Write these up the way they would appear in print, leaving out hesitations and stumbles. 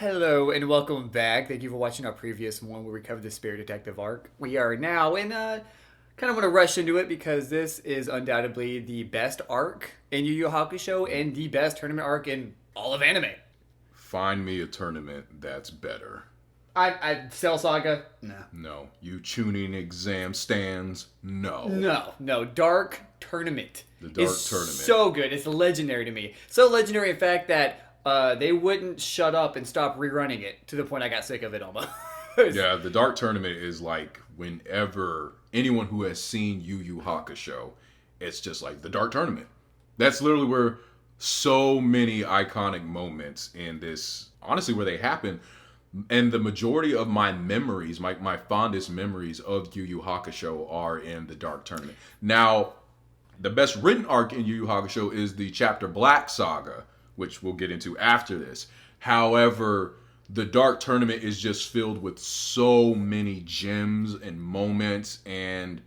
Hello and welcome back. Thank you for watching our previous one where we covered the Spirit Detective arc. We are now in kind of want to rush into it because this is undoubtedly the best arc in Yu Yu Hakusho and the best tournament arc in all of anime. Find me a tournament that's better. I Cell Saga? No. No. You tuning exam stands? No. No. Dark Tournament. The Dark is Tournament. So good. It's legendary to me. So legendary, in fact, that they wouldn't shut up and stop rerunning it to the point I got sick of it almost. Yeah, the Dark Tournament is like whenever anyone who has seen Yu Yu Hakusho, it's just like the Dark Tournament. That's literally where so many iconic moments in this, honestly, where they happen. And the majority of my memories, my fondest memories of Yu Yu Hakusho are in the Dark Tournament. Now, the best written arc in Yu Yu Hakusho is the Chapter Black Saga, which we'll get into after this. However, the Dark Tournament is just filled with so many gems and moments, and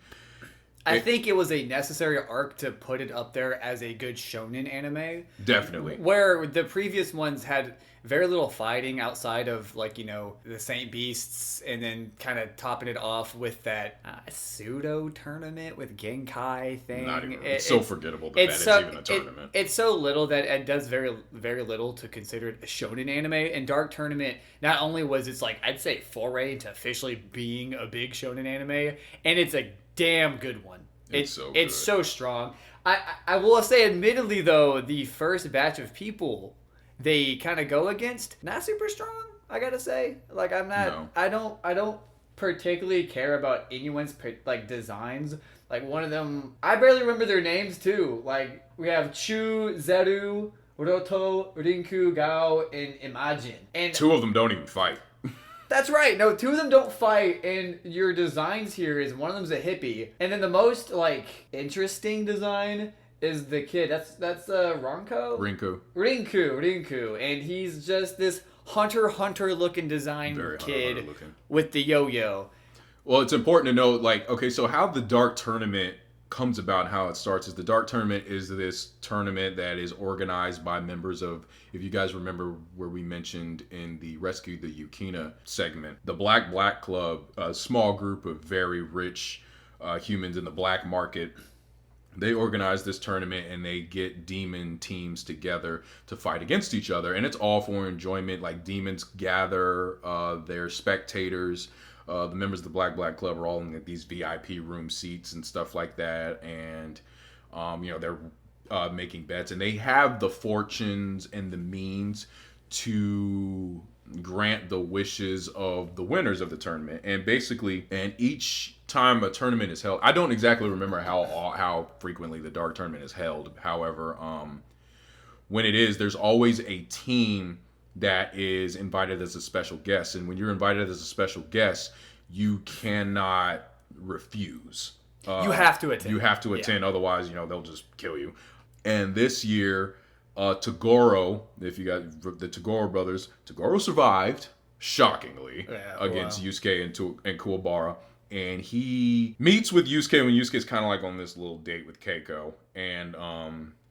I think it was a necessary arc to put it up there as a good shonen anime. Definitely. Where the previous ones had very little fighting outside of, like, you know, the Saint Beasts, and then kind of topping it off with that pseudo tournament with Genkai thing. Not even, it's so forgettable that is even a tournament. It's so little that it does very, very little to consider it a shonen anime. And Dark Tournament, not only was it's like, I'd say foray into officially being a big shonen anime, and it's a damn good one. It's so strong. I will say, admittedly though, the first batch of people they kind of go against, not super strong, I gotta say. Like, I'm not, no. I don't particularly care about anyone's like designs. Like, one of them, I barely remember their names too. Like, we have Chu, Zeru, Roto, Rinku, Gao, and Imagine. And two of them don't even fight. That's right. No, two of them don't fight, and your designs here is one of them's a hippie, and then the most like interesting design is the kid. That's Rinku, and he's just this hunter looking design Very kid looking. With the yo-yo. Well, it's important to know, like, okay, so how the Dark Tournament comes about, how it starts is the Dark Tournament is this tournament that is organized by members of, if you guys remember where we mentioned in the Rescue the Yukina segment, the Black Club, a small group of very rich humans in the black market. They organize this tournament and they get demon teams together to fight against each other. And it's all for enjoyment. Like, demons gather their spectators. The members of the Black Club are all in these VIP room seats and stuff like that. And, they're making bets. And they have the fortunes and the means to grant the wishes of the winners of the tournament. And basically, and each time a tournament is held, I don't exactly remember how frequently the Dark Tournament is held. However, when it is, there's always a team that is invited as a special guest. And when you're invited as a special guest, you cannot refuse. You have to attend. You have to attend, otherwise, they'll just kill you. And this year, Tagore, if you got the Tagore brothers, Tagore survived, shockingly, against Yusuke and Kubara. And he meets with Yusuke when Yusuke's kind of like on this little date with Keiko. And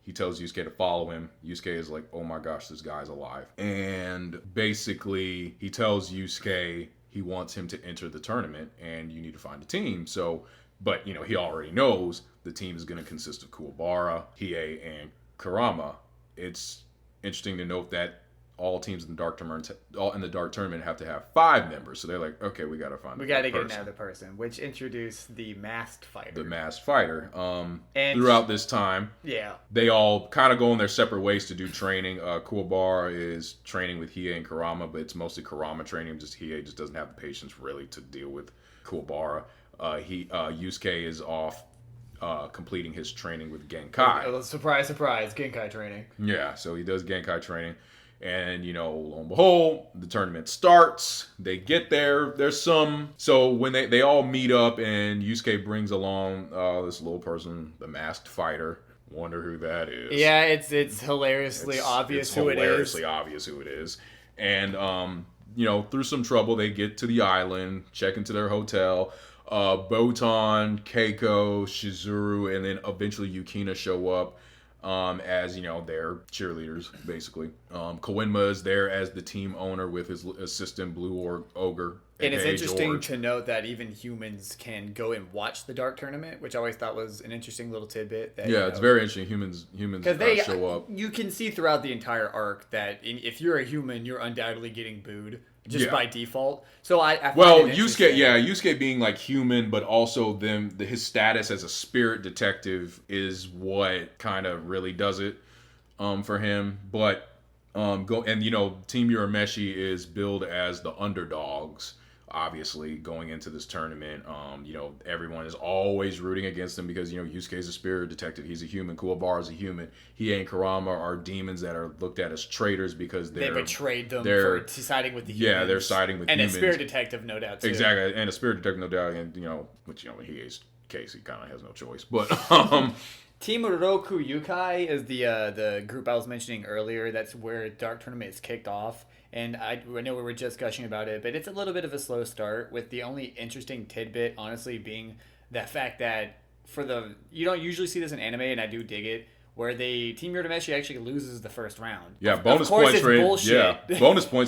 he tells Yusuke to follow him. Yusuke is like, oh my gosh, this guy's alive. And basically, he tells Yusuke he wants him to enter the tournament and you need to find a team. So, but, he already knows the team is going to consist of Kubara, Hiei, and Karama. It's interesting to note that all teams in the Dark Tournament have to have 5 members. So they're like, okay, we got to get another person, which introduced the Masked Fighter. The Masked Fighter. And throughout this time, they all kind of go in their separate ways to do training. Kubara is training with Hiei and Karama, but it's mostly Karama training. Just Hiei just doesn't have the patience really to deal with Kubara. Yusuke is off completing his training with Genkai. Oh, surprise, Genkai training. Yeah, so he does Genkai training. And, lo and behold, the tournament starts. They get there. There's some... So when they all meet up and Yusuke brings along this little person, the Masked Fighter. Wonder who that is. Yeah, it's hilariously obvious who it is. It's hilariously obvious who it is. And, through some trouble, they get to the island, check into their hotel. Botan, Keiko, Shizuru, and then eventually Yukina show up as, their cheerleaders, basically. Koenma is there as the team owner with his assistant Blue Ogre. And it's aka interesting George. to note that even humans can go and watch the Dark Tournament, which I always thought was an interesting little tidbit. That, Yeah, it's very interesting. Humans they show up. You can see throughout the entire arc that if you're a human, you're undoubtedly getting booed just by default. So I find it Yusuke being like human, but also his status as a spirit detective is what kind of really does it for him. But Team Urameshi is billed as the underdogs. Obviously, going into this tournament, everyone is always rooting against him because, Yusuke is a spirit detective. He's a human. Kuwabara is a human. Hiei and Karama are demons that are looked at as traitors because they betrayed them for siding with the humans. Yeah, they're siding with humans. And a spirit detective, no doubt, too. Exactly, and a spirit detective, no doubt. And, which, in Hiei's case, he kind of has no choice. But, Team Roku Yukai is the group I was mentioning earlier. That's where Dark Tournament is kicked off. And I know we were just gushing about it, but it's a little bit of a slow start, with the only interesting tidbit, honestly, being that fact that you don't usually see this in anime, and I do dig it, where Team Urameshi actually loses the first round. Yeah, bonus points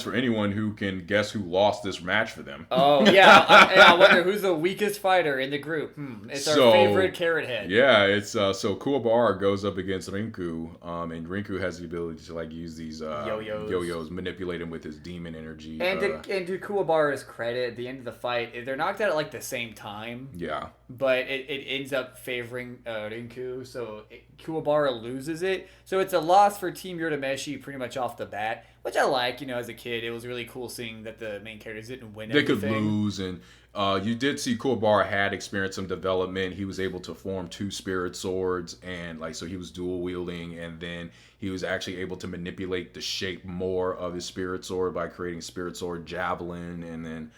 for anyone who can guess who lost this match for them. Oh yeah, I wonder who's the weakest fighter in the group. It's our favorite carrot head. Yeah, it's so Kuwabara goes up against Rinku, and Rinku has the ability to use these yo-yos, manipulate him with his demon energy. And to Kuwabara's credit, at the end of the fight, they're knocked out at the same time. Yeah, but it ends up favoring Rinku, so Kuwabara loses it. So it's a loss for Team Urameshi pretty much off the bat, which I like. As a kid, it was really cool seeing that the main characters didn't win everything. They could lose, and you did see Kuwabara had experienced some development. He was able to form 2 spirit swords, and so he was dual wielding, and then he was actually able to manipulate the shape more of his spirit sword by creating spirit sword javelin, and then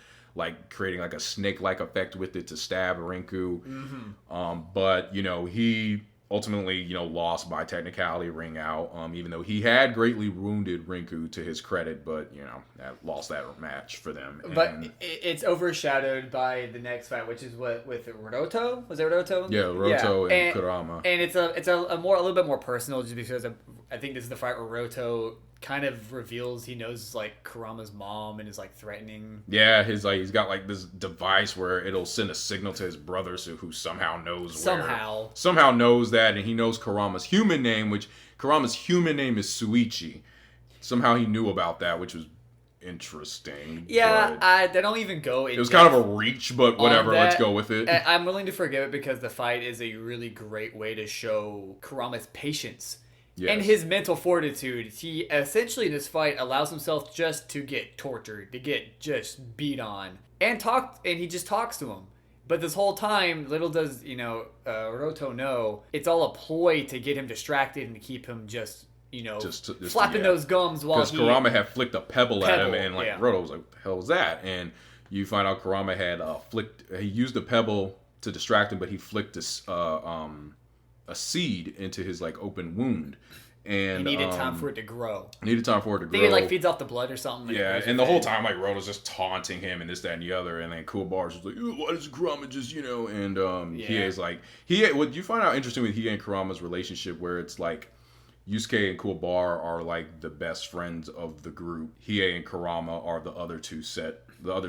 creating a snake-like effect with it to stab Rinku. Mm-hmm. But he ultimately lost by technicality, ring out, even though he had greatly wounded Rinku to his credit, but lost that match for them. But it's overshadowed by the next fight, which is with Roto. Was it Roto? Yeah, Roto and Karama. And it's a little bit more personal, just because I think this is the fight where Roto kind of reveals he knows Karama's mom and is threatening. Yeah, he's got this device where it'll send a signal to his brother, who somehow knows that, and he knows Karama's human name, which Karama's human name is Suichi. Somehow he knew about that, which was interesting. Yeah, they don't even go into it. Was kind of a reach, but whatever, let's go with it. I'm willing to forgive it because the fight is a really great way to show Karama's patience. Yes. And his mental fortitude. He essentially in this fight allows himself just to get tortured, to get just beat on, and he just talks to him. But this whole time, little does Roto know, it's all a ploy to get him distracted and to keep him just flapping those gums while because Karama had flicked a pebble at him, and Roto was like, "What the hell was that?" And you find out Karama had he used a pebble to distract him, but he flicked a seed into his open wound, and he needed time for it to grow. I think it feeds off the blood or something. And the whole time Roto's just taunting him and this, that, and the other, and then Kuwabara's just why does Karama just and Hiei's what you find out interesting with Hiei and Karama's relationship, where it's Yusuke and Kuwabara are the best friends of the group. Hiei and Karama are the other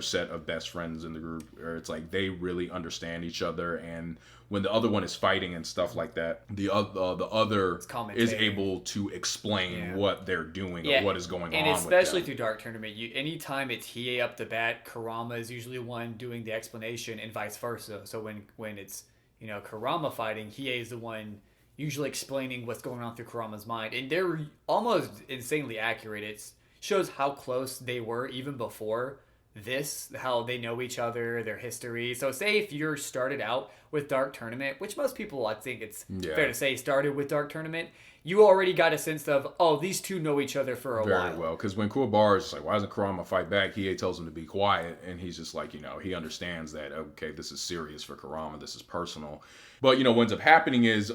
set of best friends in the group, where it's they really understand each other, and when the other one is fighting and stuff like that, the other is able to explain what they're doing or what is going on. And especially through Dark Tournament, anytime it's Hiei up the bat, Karama is usually one doing the explanation, and vice versa. So when it's Karama fighting, Hiei is the one usually explaining what's going on through Karama's mind, and they're almost insanely accurate. It shows how close they were even before this, how they know each other, their history. So say if you're started out with Dark Tournament, which most people, I think it's fair to say, started with Dark Tournament, you already got a sense of, these two know each other for a while. Very well, because when Kuwabara is why doesn't Karama fight back? Hiei tells him to be quiet, and he's just he understands that, okay, this is serious for Karama, this is personal. But, what ends up happening is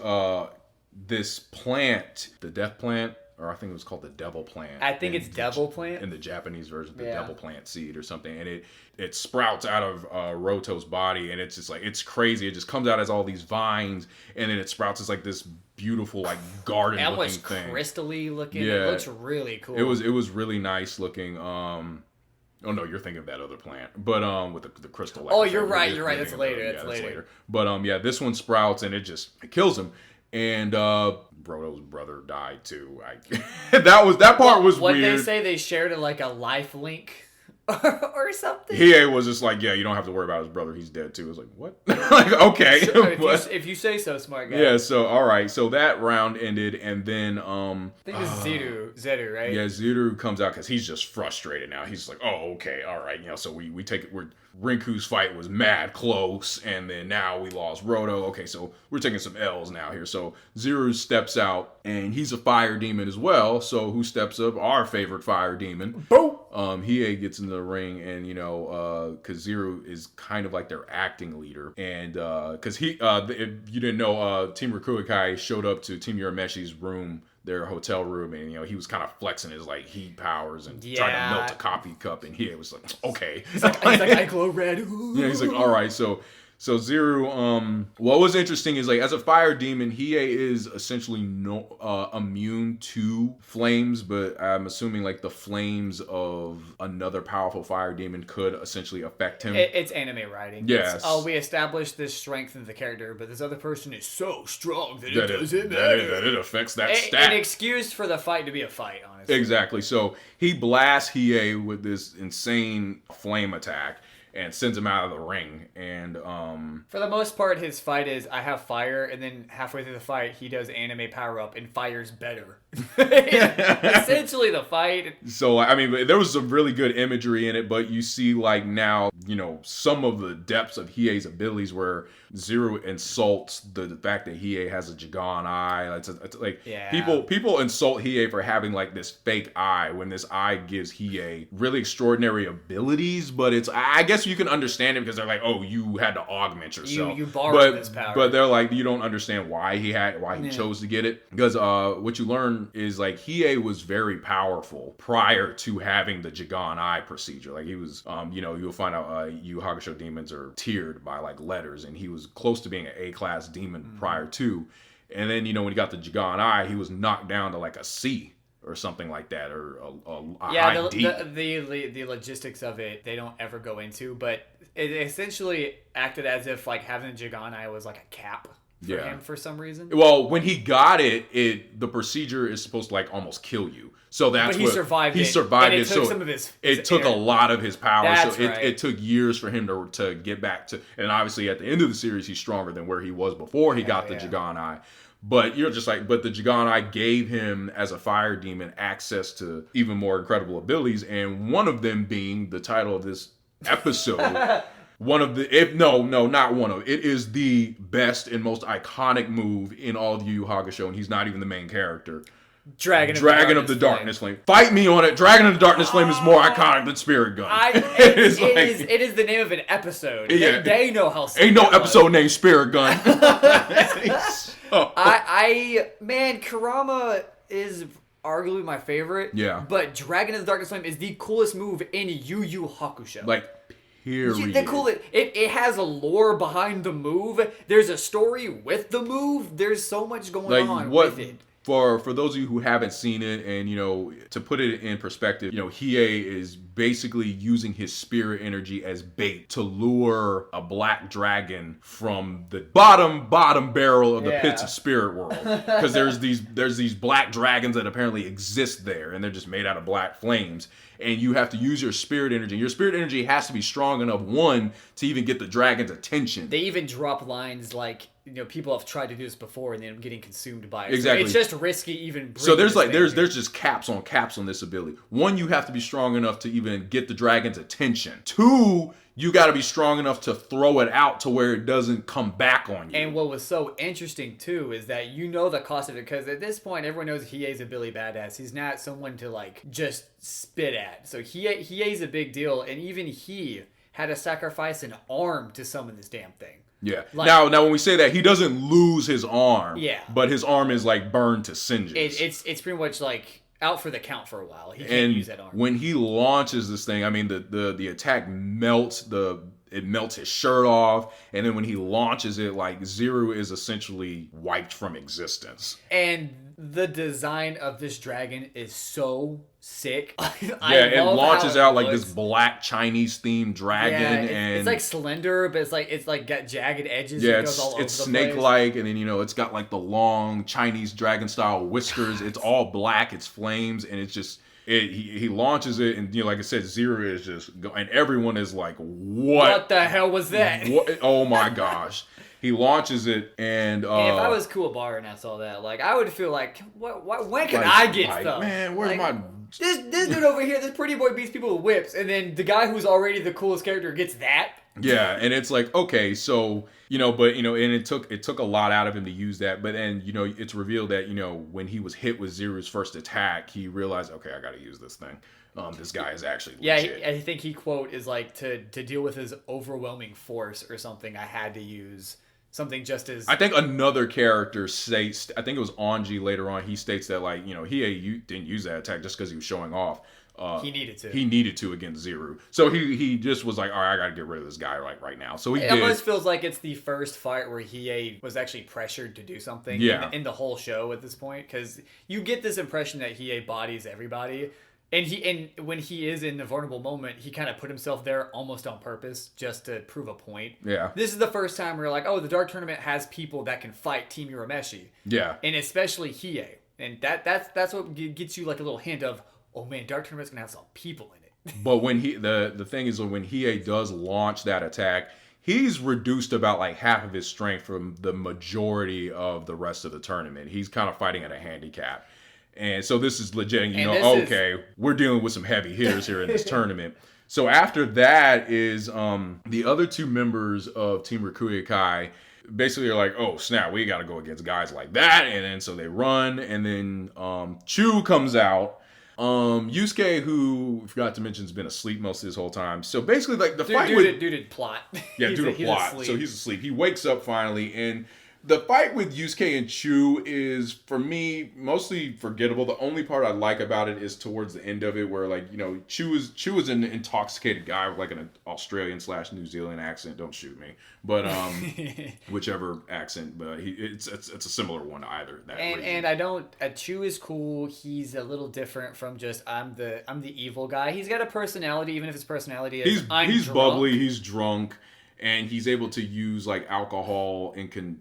this plant, the death plant, or I think it was called the devil plant. I think it's devil plant in the Japanese version, the devil plant seed or something, and it sprouts out of Roto's body, and it's just like, it's crazy. It just comes out as all these vines, and then it sprouts as like this beautiful like garden looking thing, crystally looking. Yeah, it looks really cool. It was really nice looking. Oh no, you're thinking of that other plant, but with the crystal. Like, oh, you're right. That's later. That's later. But this one sprouts and it kills him, and Brodo's brother died too. That part was weird. What they say, they shared like a life link. Or something. He was just like, yeah, you don't have to worry about his brother. He's dead too. I was like, what? Like, okay. Sure, if you say so, smart guy. Yeah. So all right. So that round ended, and then I think this is Zeru, right? Yeah, Zeru comes out because he's just frustrated now. He's like, oh, okay, all right. So we take it. Rinku's fight was mad close, and then now we lost Roto. Okay, so we're taking some L's now here. So Zeru steps out, and he's a fire demon as well. So who steps up? Our favorite fire demon. Boom! Hiei gets into the ring, and because Zeru is kind of like their acting leader, and because if you didn't know, Team Rakuikai showed up to Team Urameshi's room, their hotel room, and he was kind of flexing his like heat powers and trying to melt a coffee cup, and he was like, okay, he's like I glow red. Yeah, he's like, all right, so Zeru, what was interesting is like as a fire demon, Hiei is essentially immune to flames, but I'm assuming like the flames of another powerful fire demon could essentially affect him. It's anime writing. Yes. We established this strength in the character, but this other person is so strong that it doesn't matter. That it affects that stat. An excuse for the fight to be a fight, honestly. Exactly. So he blasts Hiei with this insane flame attack and sends him out of the ring. And for the most part, his fight is I have fire, and then halfway through the fight, he does anime power up and fires better. Essentially, the fight. So I mean, there was some really good imagery in it, but you see like now, some of the depths of Hiei's abilities where Zeru insults the fact that Hiei has a Jigan eye. It's like people insult Hiei for having like this fake eye when this eye gives Hiei really extraordinary abilities, but I guess you can understand it because they're like, oh, you had to augment yourself. You borrowed this power. But they're like, you don't understand why he chose to get it. Because what you learn is like Hiei was very powerful prior to having the Jigan Eye procedure. Like he was, you'll find out Yu Yu Hakusho demons are tiered by like letters, and he was close to being an A-class demon prior to. And then, when he got the Jigan Eye, he was knocked down to like a C or something like that, or a high D. The logistics of it, they don't ever go into, but it essentially acted as if like having the Jigan Eye was like a cap for him for some reason. Well, when he got it, the procedure is supposed to like almost kill you. So that's but he survived it. He survived it. It took some of his it took a lot of his power. That's so right. It took years for him to get back to, and obviously at the end of the series, he's stronger than where he was before he got the Jigan Eye. But you're just like, but the Jigan Eye gave him, as a fire demon, access to even more incredible abilities, and one of them being the title of this episode. One of the, not one of, it is the best and most iconic move in all of Yu Yu Hakusho, and he's not even the main character. Dragon of the Darkness Flame. Fight me on it. Dragon of the Darkness Flame is more iconic than Spirit Gun. It is the name of an episode. Yeah. They know how. Ain't no episode named Spirit Gun. Man, Karama is arguably my favorite. Yeah. But Dragon of the Darkness Flame is the coolest move in Yu Yu Hakusho. Like, period. It has a lore behind the move. There's a story with the move. There's so much going on with it. For those of you who haven't seen it, and to put it in perspective, Hiei is basically using his spirit energy as bait to lure a black dragon from the bottom barrel of the pits of spirit world. Because there's these black dragons that apparently exist there, and they're just made out of black flames. And you have to use your spirit energy. Your spirit energy has to be strong enough, one, to even get the dragon's attention. They even drop lines like, people have tried to do this before and then getting consumed by it. Exactly. So it's just risky even. So there's just caps on this ability. One, you have to be strong enough to even get the dragon's attention. Two, you got to be strong enough to throw it out to where it doesn't come back on you. And what was so interesting too is that the cost of it, because at this point everyone knows Hiei's a Billy Badass. He's not someone to like just spit at. So Hiei's a big deal, and even he had to sacrifice an arm to summon this damn thing. Yeah. Like, now when we say that, he doesn't lose his arm. Yeah. But his arm is like burned to singes. It's pretty much like out for the count for a while. He can't and use that arm. When he launches this thing, I mean the attack melts his shirt off, and then when he launches it, like Zero is essentially wiped from existence. And the design of this dragon is so sick. It launches out like this black Chinese themed dragon, and it's like slender, but it's like got jagged edges. Yeah, it goes all over it's the snake place. like, and then it's got like the long Chinese dragon style whiskers. It's all black, it's flames, and it's just he launches it, and like I said, Zero is just and everyone is like, what the hell was that? What? Oh my gosh. He launches it, and if I was Kubara and I saw that, like, I would feel like, when can I get stuff? Man, where's like, my... This dude over here, this pretty boy beats people with whips, and then the guy who's already the coolest character gets that? Yeah, and it's like, okay, so, but, and it took a lot out of him to use that, but then, it's revealed that, when he was hit with Zero's first attack, he realized, okay, I gotta use this thing. This guy is actually legit. I think he quote is like, to deal with his overwhelming force or something, I had to use something just as... I think another character states, I think it was Anji later on, he states that, like, he didn't use that attack just because he was showing off. He needed to. He needed to against Zero. So he just was like, all right, I got to get rid of this guy right now. So he did. It almost feels like it's the first fight where Hiei was actually pressured to do something in the whole show at this point. Because you get this impression that Hiei bodies everybody. And when he is in the vulnerable moment, he kind of put himself there almost on purpose just to prove a point. Yeah. This is the first time we're like, oh, the Dark Tournament has people that can fight Team Urameshi. Yeah. And especially Hiei. And that's what gets you like a little hint of, oh man, Dark Tournament's gonna have some people in it. But when the thing is, when Hiei does launch that attack, he's reduced about like half of his strength from the majority of the rest of the tournament. He's kind of fighting at a handicap. And so this is legit, we're dealing with some heavy hitters here in this tournament. So after that is the other two members of Team Rikuikai basically are like, oh snap, we got to go against guys like that. And then so they run, and then Chu comes out. Yusuke, who I forgot to mention, has been asleep most of this whole time. So basically, like the fight with... Dude did plot. Yeah, due to plot. So he's asleep. He wakes up finally, and the fight with Yusuke and Chu is, for me, mostly forgettable. The only part I like about it is towards the end of it, where like Chu is an intoxicated guy with like an Australian/New Zealand accent. Don't shoot me, but whichever accent. But it's a similar one to either. And I don't. Chu is cool. He's a little different from just I'm the evil guy. He's got a personality, even if his personality is he's drunk. bubbly. He's drunk. And he's able to use like alcohol in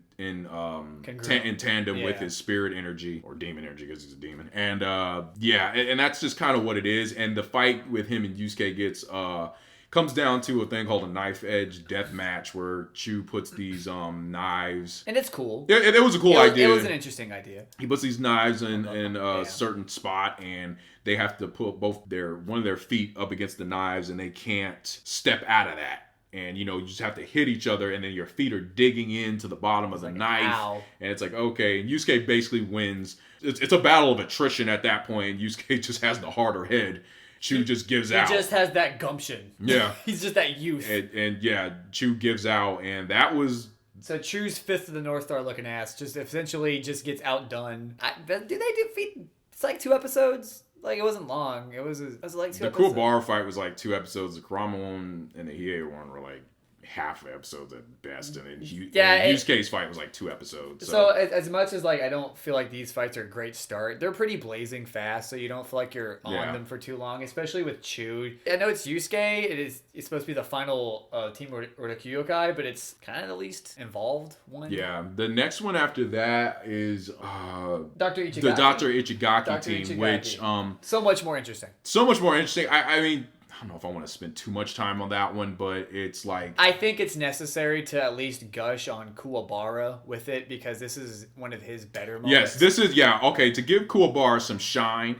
tandem with his spirit energy or demon energy, because he's a demon. And and that's just kind of what it is. And the fight with him and Yusuke comes down to a thing called a knife edge death match, where Chu puts these knives. And it's cool. Yeah, it was a cool idea. It was an interesting idea. He puts these knives in a certain spot, and they have to put one of their feet up against the knives, and they can't step out of that. And, you just have to hit each other, and then your feet are digging into the bottom of the knife. Ow. And it's like, okay. And Yusuke basically wins. It's a battle of attrition at that point. Yusuke just has the harder head. Chu just gives out. He just has that gumption. Yeah. He's just that youth. And Chu gives out. And that was... So Chu's Fifth of the North Star looking ass just essentially just gets outdone. Did they defeat... It's like 2 episodes? Like, it wasn't long. It was like 2 episodes. The Kubara fight was like 2 episodes. The Karama one and the Hiei one were like half episodes at best. And then Yusuke's fight was like 2 episodes. So as much as like I don't feel like these fights are a great start, they're pretty blazing fast, so you don't feel like you're on them for too long, especially with Chu. I know it's Yusuke. It's supposed to be the final Team Rikuikai, but it's kind of the least involved one. Yeah. The next one after that is Dr. Ichigaki. The Dr. Ichigaki team, which so much more interesting. So much more interesting. I mean, I don't know if I want to spend too much time on that one, but it's like... I think it's necessary to at least gush on Kuwabara with it, because this is one of his better moments. Yes, this is... Yeah, okay, to give Kuwabara some shine,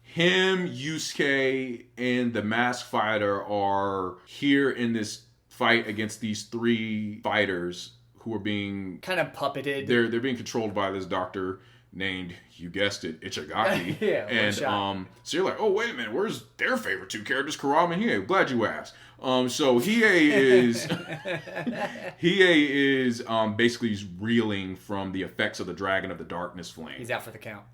him, Yusuke, and the Masked Fighter are here in this fight against these 3 fighters who are being... kind of puppeted. They're being controlled by this doctor named, you guessed it, Ichigaki. Yeah, and so you're like, oh wait a minute, where's their favorite two characters, Karama and Hiei? Glad you asked. So Hiei is basically reeling from the effects of the Dragon of the Darkness Flame. He's out for the count.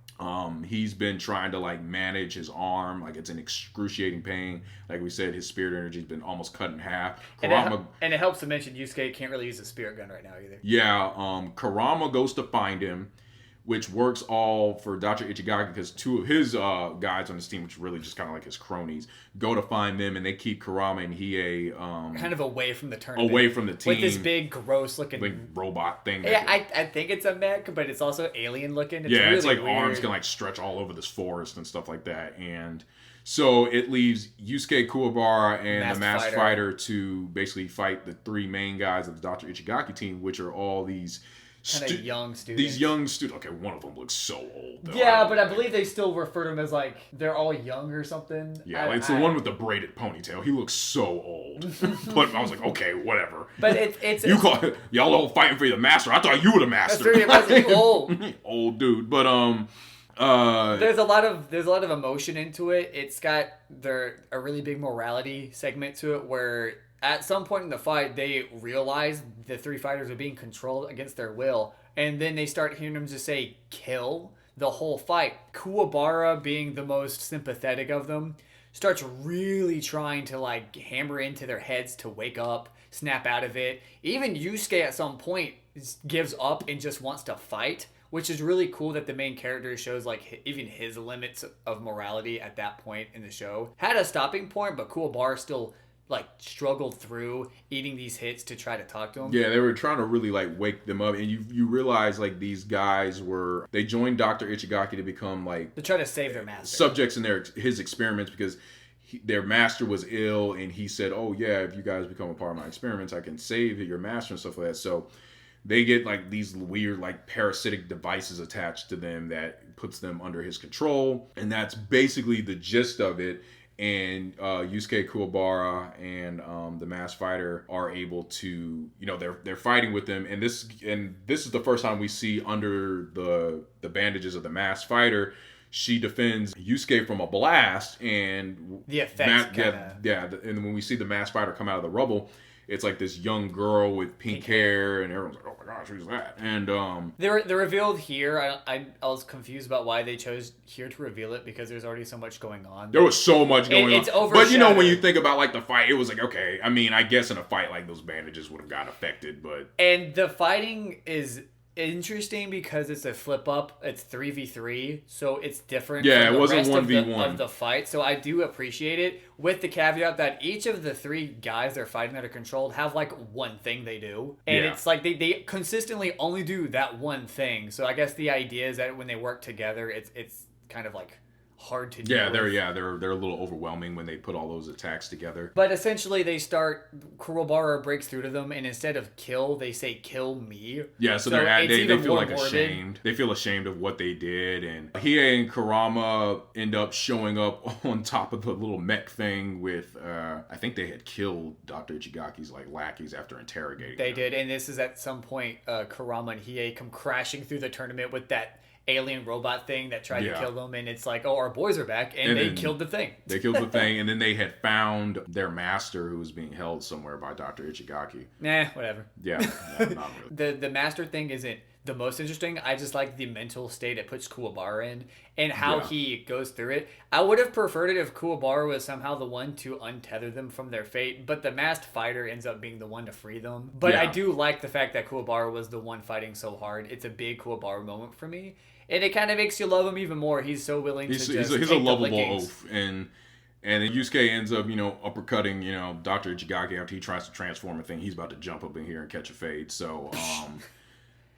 He's been trying to like manage his arm, like it's in excruciating pain. Like we said, his spirit energy's been almost cut in half. Karama, and it helps to mention Yusuke can't really use a spirit gun right now either. Yeah, Karama goes to find him, which works all for Dr. Ichigaki because two of his guys on his team, which are really just kind of like his cronies, go to find them, and they keep Karama and Hiei kind of away from the tournament, away from the team, with this big, gross-looking like robot thing. Yeah, I think it's a mech, but it's also alien-looking. It's really it's like weird. Arms can like stretch all over this forest and stuff like that, and so it leaves Yusuke Kuwabara and the Masked Fighter to basically fight the three main guys of the Dr. Ichigaki team, which are all these kind of young students. These young students. Okay, one of them looks so old, though. Yeah, but I believe they still refer to them as like they're all young or something. Yeah, it's the one with the braided ponytail. He looks so old. But I was like, okay, whatever. But it's y'all all fighting for the master. I thought you were the master. That's very impressive. You old. Old dude. But there's a lot of emotion into it. It's got a really big morality segment to it where at some point in the fight, they realize the three fighters are being controlled against their will, and then they start hearing them just say, kill, the whole fight. Kuwabara, being the most sympathetic of them, starts really trying to, like, hammer into their heads to wake up, snap out of it. Even Yusuke, at some point, gives up and just wants to fight, which is really cool that the main character shows, like, even his limits of morality at that point in the show. Had a stopping point, but Kuwabara still like struggled through eating these hits to try to talk to him. Yeah, they were trying to really like wake them up, and you realize like these guys they joined Dr. Ichigaki to become like to try to save their master subjects in his experiments because their master was ill, and he said, oh yeah, if you guys become a part of my experiments, I can save your master and stuff like that. So they get like these weird like parasitic devices attached to them that puts them under his control, and that's basically the gist of it. And Yusuke Kuwabara and the Masked Fighter are able to, they're fighting with them, and this is the first time we see under the bandages of the Masked Fighter, she defends Yusuke from a blast, and the effects. And when we see the Masked Fighter come out of the rubble, it's like this young girl with pink hair, and everyone's like, oh my gosh, who's that? And they're revealed here. I was confused about why they chose here to reveal it, because there's already so much going on. There was so much going on. It's overshadowed. But when you think about like the fight, it was like, okay, I mean, I guess in a fight like those bandages would have gotten affected, but and the fighting is interesting because it's a flip up. It's 3v3, so it's different. Yeah, from it wasn't the rest 1v1 of the fight. So I do appreciate it, with the caveat that each of the three guys they're fighting that are controlled have like one thing they do, and it's like they consistently only do that one thing. So I guess the idea is that when they work together, it's kind of like hard to do. They're a little overwhelming when they put all those attacks together. But essentially they Kuwabara breaks through to them, and instead of kill, they say kill me. Yeah, so they feel like ashamed. They feel ashamed of what they did, and Hiei and Karama end up showing up on top of the little mech thing with I think they had killed Dr. Ichigaki's like lackeys after interrogating them. They did, and this is at some point Karama and Hiei come crashing through the tournament with that alien robot thing that tried to kill them, and it's like, oh, our boys are back, and they killed the thing. They killed the thing, and then they had found their master who was being held somewhere by Dr. Ichigaki. Whatever. Yeah, not really. The master thing isn't the most interesting. I just like the mental state it puts Kuwabara in, and how he goes through it. I would have preferred it if Kuwabara was somehow the one to untether them from their fate, but the Masked Fighter ends up being the one to free them. But I do like the fact that Kuwabara was the one fighting so hard. It's a big Kuwabara moment for me. And it kind of makes you love him even more. He's so willing to he's a lovable oaf. And then Yusuke ends up, uppercutting, Dr. Ichigaki after he tries to transform a thing. He's about to jump up in here and catch a fade. So,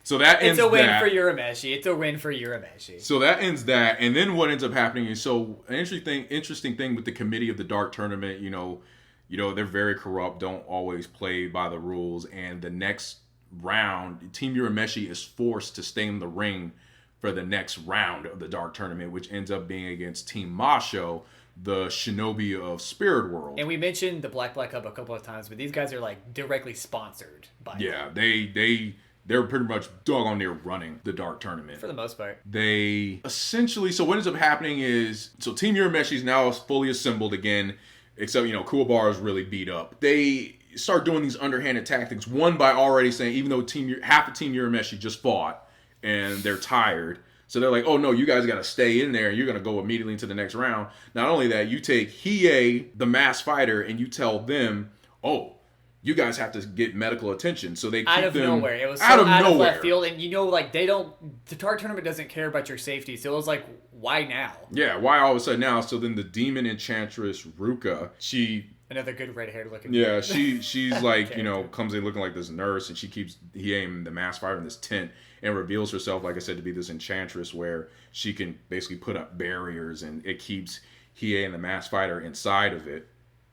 so that ends It's a win for Urameshi. It's a win for Urameshi. So that ends that. And then what ends up happening is, an interesting thing with the committee of the Dark Tournament, they're very corrupt, don't always play by the rules. And the next round, Team Urameshi is forced to stay in the ring for the next round of the Dark Tournament, which ends up being against Team Masho, the shinobi of Spirit World. And we mentioned the Black Hub a couple of times, but these guys are like directly sponsored by them. they they're pretty much doggone near running the Dark Tournament. For the most part. They essentially, so what ends up happening is, so Team Urameshi is now fully assembled again, except, Kubara is really beat up. They start doing these underhanded tactics, one by already saying, even though half of Team Urameshi just fought, and they're tired, so they're like, oh no, you guys got to stay in there and you're going to go immediately into the next round. Not only that, you take Hiei, the masked fighter, and you tell them, oh, you guys have to get medical attention. So they keep out of them nowhere. It was so out of nowhere. nowhere. Left field. And the Dark Tournament doesn't care about your safety. So it was like, why now? Yeah, why all of a sudden now? So then the demon enchantress, Ruka, another good red-haired looking. Yeah, she's like, comes in looking like this nurse, and she keeps the masked fighter in this tent and reveals herself, like I said, to be this enchantress where she can basically put up barriers, and it keeps Hiei and the masked fighter inside of it.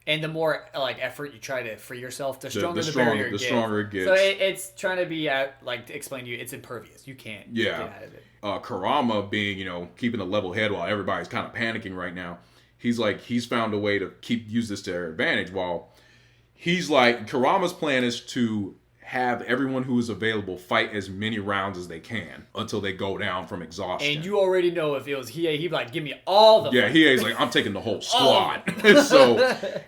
And the more effort you try to free yourself, the stronger the barrier gets. The stronger it gets. So it's trying to be to explain to you, it's impervious. You can't get out of it. Karama being, keeping a level head while everybody's kind of panicking right now. He's found a way to use this to their advantage. While Karama's plan is to have everyone who is available fight as many rounds as they can until they go down from exhaustion. And you already know if it was Hiei, he'd be like, give me all the fight. Hiei's like, I'm taking the whole squad.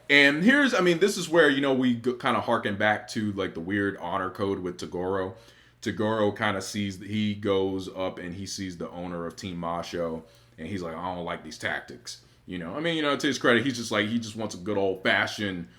And this is where, we kind of harken back to the weird honor code with Tagore. Tagore kind of he goes up and he sees the owner of Team Masho, and he's like, I don't like these tactics. To his credit, he's just he just wants a good old fashioned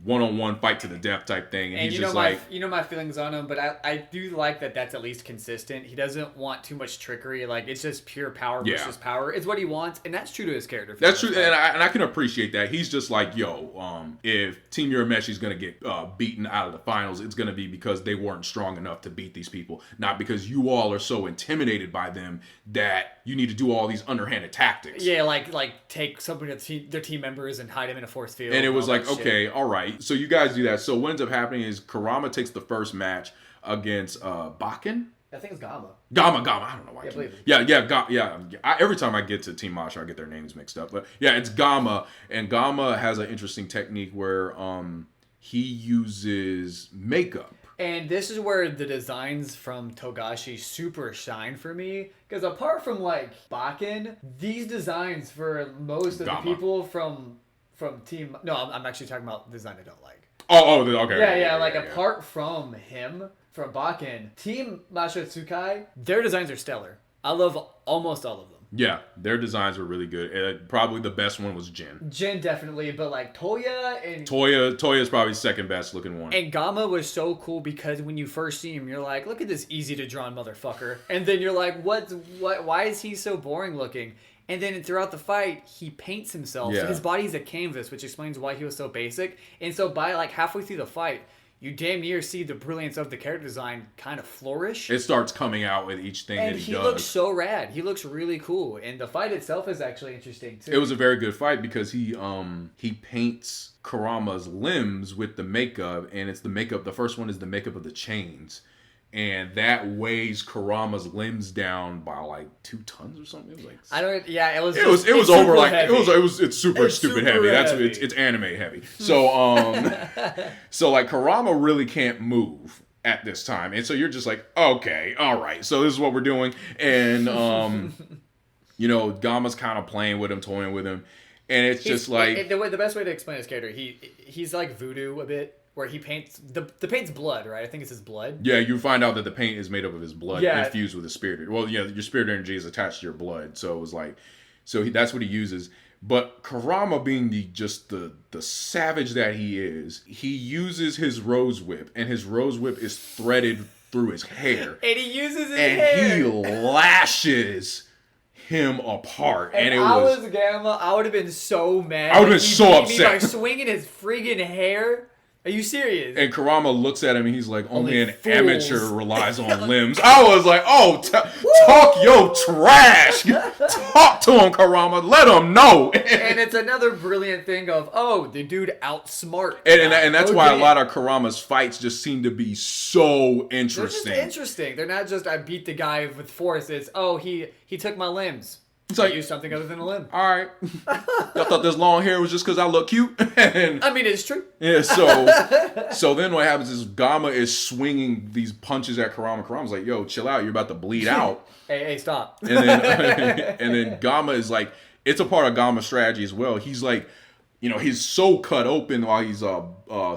one-on-one fight to the death type thing, and he's just my feelings on him, but I do like that that's at least consistent. He doesn't want too much trickery. It's just pure power versus power. It's what he wants, and that's true to his character. That's true, and I can appreciate that. He's just if Team Urameshi is going to get beaten out of the finals, it's going to be because they weren't strong enough to beat these people, not because you all are so intimidated by them that you need to do all these underhanded tactics. Yeah, take some of their team members and hide them in a force field. And it was okay, all right. So you guys do that. So what ends up happening is Karama takes the first match against Bakken. I think it's Gama. Gama. I don't know why. Every time I get to Team Masha, I get their names mixed up. But yeah, it's Gama, and Gama has an interesting technique where he uses makeup. And this is where the designs from Togashi super shine for me. Because apart from Bakken, these designs for most of the people from Team... No, I'm actually talking about the design I don't like. Oh, okay. Yeah, apart from him, from Bakken, Team Masha Tsukai, their designs are stellar. I love almost all of them. Yeah, their designs were really good. Probably the best one was Jin. Jin, definitely, but Toya and... Toya's probably second best looking one. And Gama was so cool because when you first see him, you're like, look at this easy-to-draw motherfucker. And then you're like, why is he so boring looking? And then throughout the fight, he paints himself. Yeah. So his body's a canvas, which explains why he was so basic. And so by halfway through the fight, you damn near see the brilliance of the character design kind of flourish. It starts coming out with each thing that he does. And he looks so rad. He looks really cool. And the fight itself is actually interesting, too. It was a very good fight because he paints Karama's limbs with the makeup. And it's the makeup. The first one is the makeup of the chains. And that weighs Karama's limbs down by 2 tons or something. It was it's over heavy. It's super stupid heavy. It's anime heavy. So Karama really can't move at this time, and so you're just okay, all right. So this is what we're doing, and Gama's kind of playing with him, toying with him, and it's just the best way to explain his character. He's like voodoo a bit. Where he paints the paint's blood, right? I think it's his blood. Yeah, you find out that the paint is made up of his blood infused with his spirit. Well, yeah, your spirit energy is attached to your blood, so it was that's what he uses. But Karama, being the savage that he is, he uses his rose whip, and his rose whip is threaded through his hair, and he uses his hair, and he lashes him apart. And I was Gamma. I would have been so mad. I would have been so upset by swinging his friggin' hair. Are you serious? And Karama looks at him and he's like, only an amateur relies on limbs. I was like, talk your trash. Talk to him, Karama. Let him know. And it's another brilliant thing of, the dude outsmart. And that's why a lot of Karama's fights just seem to be so interesting. They're just interesting. They're not just, I beat the guy with force. It's, he took my limbs. It's like, use something other than a limb. all right. Y'all thought this long hair was just because I look cute? And I mean, it's true. yeah, so then what happens is Gamma is swinging these punches at Karama. Karama's like, yo, chill out. You're about to bleed out. Hey, stop. And then Gamma is like, it's a part of Gamma's strategy as well. He's like, he's so cut open while he's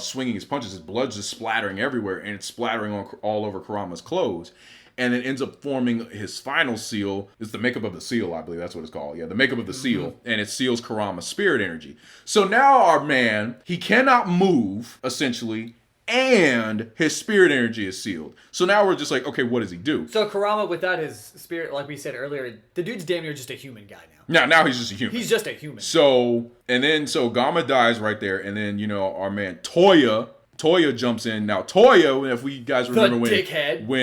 swinging his punches. His blood's just splattering everywhere, and it's splattering all over Karama's clothes. And it ends up forming his final seal. It's the makeup of the seal, I believe that's what it's called. Yeah, the makeup of the seal. And it seals Karama's spirit energy. So now our man, he cannot move, essentially, and his spirit energy is sealed. So now we're just like, okay, what does he do? So Karama, without his spirit, like we said earlier, the dude's damn near just a human guy now. Now he's just a human. He's just a human. So Gamma dies right there. And then, our man Toya jumps in. Now Toya, if we guys remember when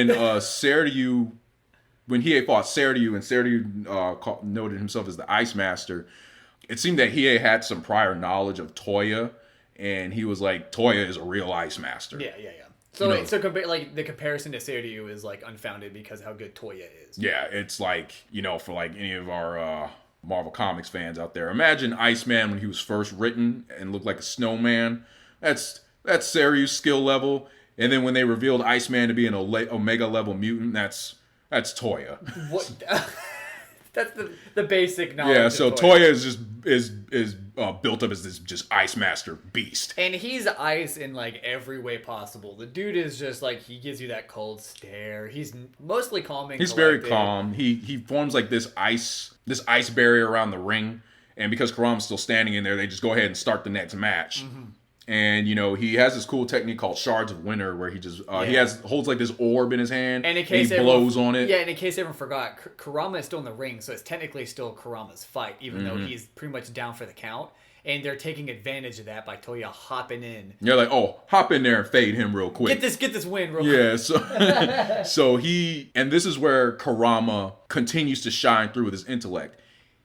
Seiryu, when Hiei fought Seiryu and Seiryu noted himself as the Ice Master, it seemed that Hiei had some prior knowledge of Toya, and he was like, Toya is a real Ice Master. Yeah. So the comparison to Seiryu is like unfounded because how good Toya is. Yeah, it's like, for like any of our Marvel Comics fans out there, imagine Iceman when he was first written and looked like a snowman. That's Seiryu's skill level, and then when they revealed Iceman to be an Omega level mutant, that's Toya. What? That's the basic knowledge. Yeah, so Toya is built up as this just Ice Master beast, and he's ice in like every way possible. The dude is just like, he gives you that cold stare. He's mostly calm and he's very calm. He forms like this ice barrier around the ring, and because Karama's still standing in there, they just go ahead and start the next match. Mm-hmm. And he has this cool technique called Shards of Winter, where he just holds like this orb in his hand, and he blows on it. Yeah, and in case everyone forgot, Karama is still in the ring, so it's technically still Karama's fight, even though he's pretty much down for the count. And they're taking advantage of that by Toya hopping in. You're like, oh, hop in there and fade him real quick. Get this win real quick. Yeah, so and this is where Karama continues to shine through with his intellect.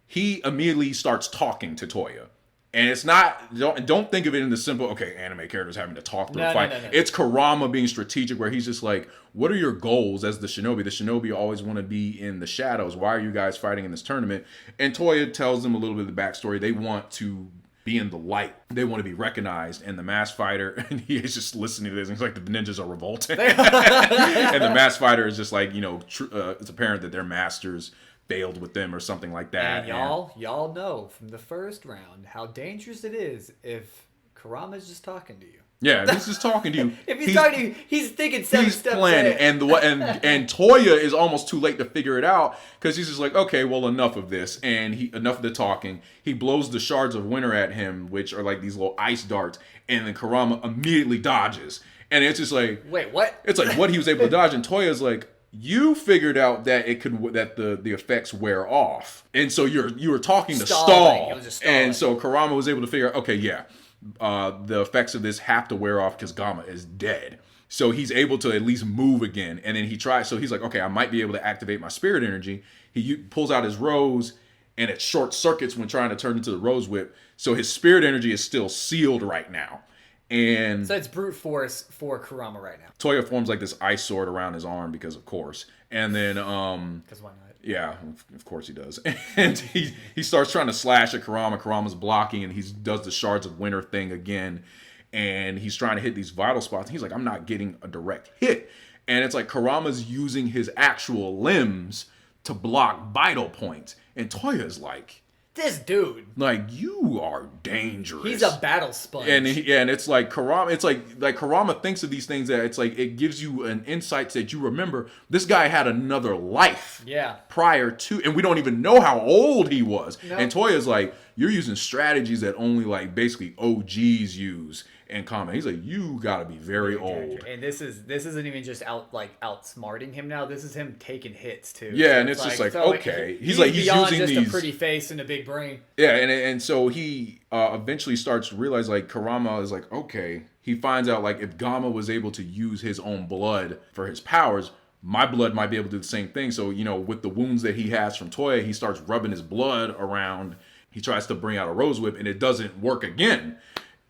He immediately starts talking to Toya. And it's not, don't think of it in the simple, okay, anime characters having to talk through a fight. No. It's Karama being strategic, where he's just like, what are your goals as the shinobi? The shinobi always want to be in the shadows. Why are you guys fighting in this tournament? And Toya tells them a little bit of the backstory. They want to be in the light. They want to be recognized. And the masked fighter, and he is just listening to this, and he's like, the ninjas are revolting. And the masked fighter is just like, it's apparent that their masters failed with them or something like that. And y'all know from the first round how dangerous it is if Karama's just talking to you. Yeah, if he's just talking to you. If he's talking to you, he's thinking seven steps planning. And Toya is almost too late to figure it out, because he's just like, okay, well, enough of this, and enough of the talking. He blows the Shards of Winter at him, which are like these little ice darts, and then Karama immediately dodges. And it's just like, wait, what? It's like what he was able to dodge, and Toya's like, you figured out that the effects wear off, and so you were talking to stall, and so Karama was able to figure out, okay, yeah, the effects of this have to wear off because Gamma is dead. So he's able to at least move again, and then he tries. So he's like, okay, I might be able to activate my spirit energy. He pulls out his rose, and it short circuits when trying to turn into the rose whip. So his spirit energy is still sealed right now. And so it's brute force for Karama right now. Toya forms like this ice sword around his arm because of course. And then because why not? Yeah, of course he does. And he starts trying to slash at Karama. Karama's blocking, and he does the Shards of Winter thing again. And he's trying to hit these vital spots. And he's like, I'm not getting a direct hit. And it's like Karama's using his actual limbs to block vital points. And Toya's like, this dude, like, you are dangerous. He's a battle sponge. And it's like Karama. It's like Karama thinks of these things that it's like it gives you an insight that you remember. This guy had another life. Yeah. Prior to, and we don't even know how old he was. Nope. And Toya's like, you're using strategies that only like basically OGs use in comic. He's like, you gotta be very old. And this isn't even just outsmarting him now. This is him taking hits too. Yeah, so and it's just like, so okay. He's beyond using just a pretty face and a big brain. Yeah, and so he eventually starts to realize like Karama is like, okay. He finds out like if Gamma was able to use his own blood for his powers, my blood might be able to do the same thing. So, with the wounds that he has from Toya, he starts rubbing his blood around. He tries to bring out a rose whip, and it doesn't work again.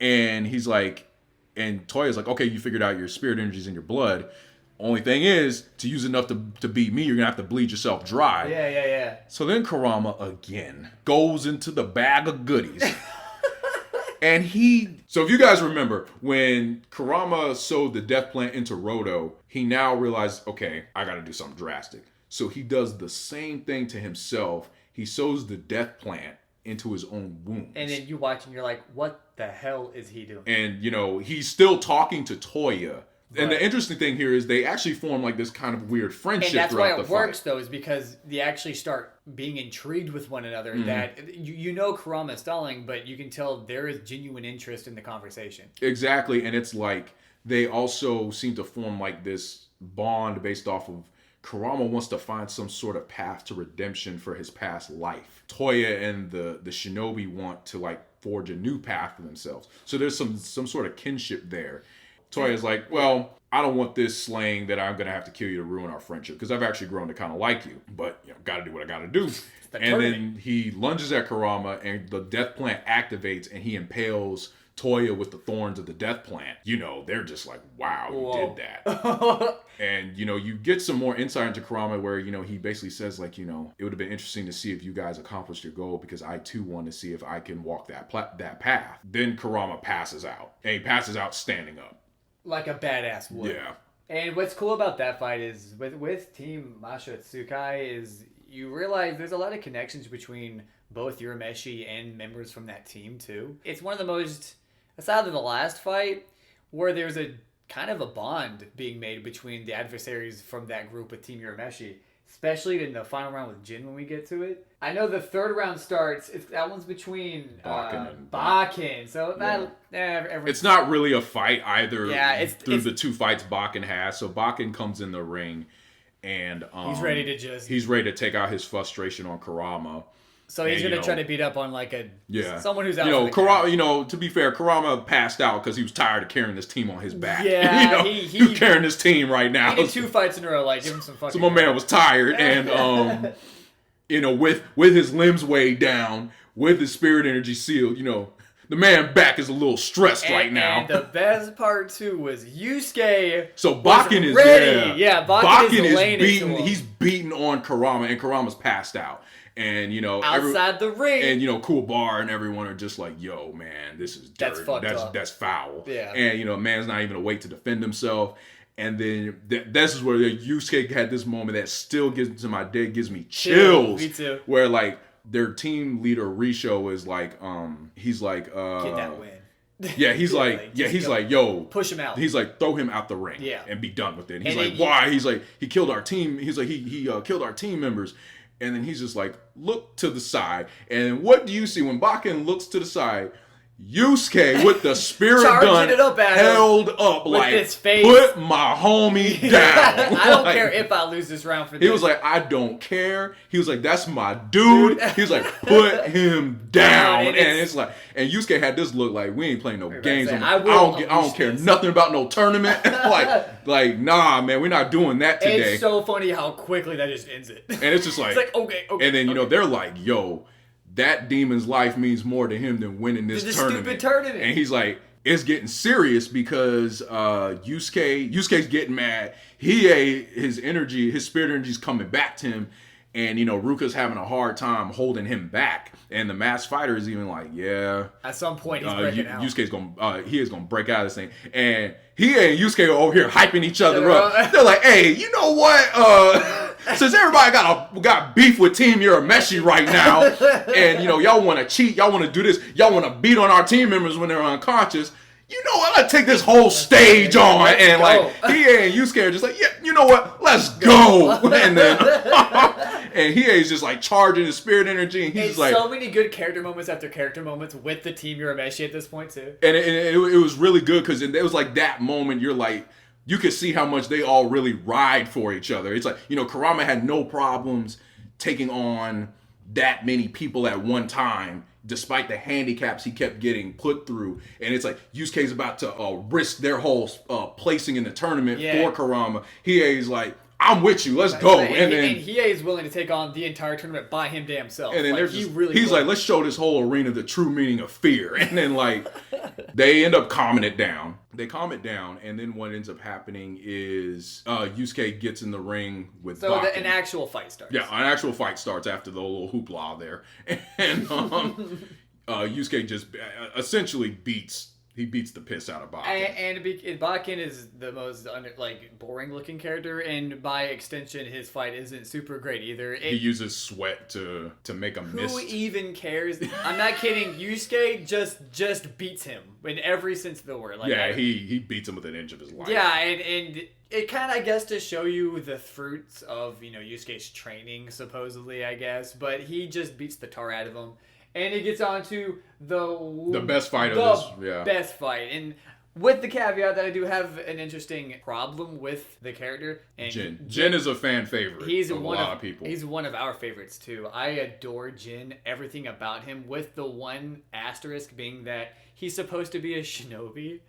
And he's like, and Toya's like, okay, you figured out your spirit energies in your blood. Only thing is, to use enough to beat me, you're going to have to bleed yourself dry. Yeah. So then Karama, again, goes into the bag of goodies. And so if you guys remember, when Karama sowed the death plant into Roto, he now realized, okay, I got to do something drastic. So he does the same thing to himself. He sows the death plant into his own wounds. And then you watch and you're like, what the hell is he doing? And, he's still talking to Toya. And the interesting thing here is they actually form like this kind of weird friendship. And that's throughout why the it fight. works, though, is because they actually start being intrigued with one another. That Karama is stalling, but you can tell there is genuine interest in the conversation. Exactly, and it's like they also seem to form like this bond based off of Karama wants to find some sort of path to redemption for his past life. Toya and the shinobi want to like forge a new path for themselves. So there's some sort of kinship there. Toya's like, well, I don't want this slaying that I'm going to have to kill you to ruin our friendship because I've actually grown to kind of like you. But, got to do what I got to do. And then he lunges at Karama and the death plant activates and he impales Toya with the thorns of the death plant. They're just like, wow, you did that. And, you get some more insight into Karama where, he basically says like, it would have been interesting to see if you guys accomplished your goal because I too want to see if I can walk that path. Then Karama passes out and he passes out standing up. Like a badass would. Yeah. And what's cool about that fight is with Team Masha Tsukai is you realize there's a lot of connections between both Urameshi and members from that team too. It's one of the most, aside from the last fight, where there's a kind of a bond being made between the adversaries from that group with Team Urameshi. Especially in the final round with Jin when we get to it. I know the third round starts. That one's between Bakken. So it's not really a fight either. Yeah, it's the two fights Bakken has. So Bakken comes in the ring, and he's ready to take out his frustration on Karama. So he's going to try to beat up on like someone who's out. Karama. To be fair, Karama passed out because he was tired of carrying this team on his back. Yeah, he's carrying this team right now. He did 2 fights in a row. Like give him some fucking. So my man was tired, and with his limbs weighed down, with his spirit energy sealed, the man back is a little stressed right now. And the best part too was Yusuke. So Bakken is ready. Yeah, Bakken is beating. He's beating on Karama, and Karama's passed out. And outside the ring, and Kubara and everyone are just like, "Yo, man, this is dirt. That's fucked up. That's foul." Yeah. And man's not even awake to defend himself. And then this is where Yusuke had this moment that still gives me chills. Me too. Where like their team leader Risho is like, he's like, get that win. Yeah, he's like, yo, push him out. He's like, throw him out the ring. Yeah. And be done with it. And he's like, why? He's like, he killed our team. He's like, he killed our team members. And then he's just like, look to the side. And what do you see when Bakken looks to the side? Yusuke with the spirit gun held up with like, his face. Put my homie down. I don't care if I lose this round for this. He was like, I don't care. He was like, that's my dude. He was like, put him down. And it's like, and Yusuke had this look like, we ain't playing no games. I don't care nothing about no tournament. like, nah, man, we're not doing that today. It's so funny how quickly that just ends it. And it's just like, okay. And then, they're like, yo, that demon's life means more to him than winning this tournament. Stupid tournament. And he's like, it's getting serious because Yusuke's getting mad. His energy, his spirit energy is coming back to him. And, Ruka's having a hard time holding him back. And the masked fighter is even like, yeah. At some point, he's breaking out. Yusuke's going to break out of this thing. And he and Yusuke are over here hyping each other up. They're like, hey, you know what? Since everybody got beef with Team Urameshi right now, and, y'all want to cheat, y'all want to do this, y'all want to beat on our team members when they're unconscious, you know what? Let's take this whole stage on. And like he and Yusuke are just like, yeah, you know what? Let's go. And then and he is just like charging his spirit energy, and he's just like so many good character moments after character moments with the Team Urameshi at this point too. And it was really good because it was like that moment. You're like, you could see how much they all really ride for each other. It's like, Karama had no problems taking on that many people at one time, despite the handicaps he kept getting put through. And it's like, Yusuke's about to risk their whole placing in the tournament for Karama. He is like, I'm with you. Let's go. And then Hiei is willing to take on the entire tournament by him damn self. And then like, he's like, let's show this whole arena the true meaning of fear. And then like they end up calming it down. They calm it down, and then what ends up happening is Yusuke gets in the ring with Bakken. An actual fight starts. Yeah, an actual fight starts after the little hoopla there. And Yusuke just essentially beats the piss out of Bakken. And Bakken is the most boring looking character, and by extension, his fight isn't super great either. He uses sweat to make a mist. Who even cares? I'm not kidding. Yusuke just beats him in every sense of the word. He beats him with an inch of his life. Yeah, and it kind of, I guess, to show you the fruits of Yusuke's training, supposedly, I guess. But he just beats the tar out of him. And it gets on to the best fight of this. Yeah. Best fight. And with the caveat that I do have an interesting problem with the character. And Jin is a fan favorite. He's of a lot of people. He's one of our favorites too. I adore Jin, everything about him, with the one asterisk being that he's supposed to be a shinobi.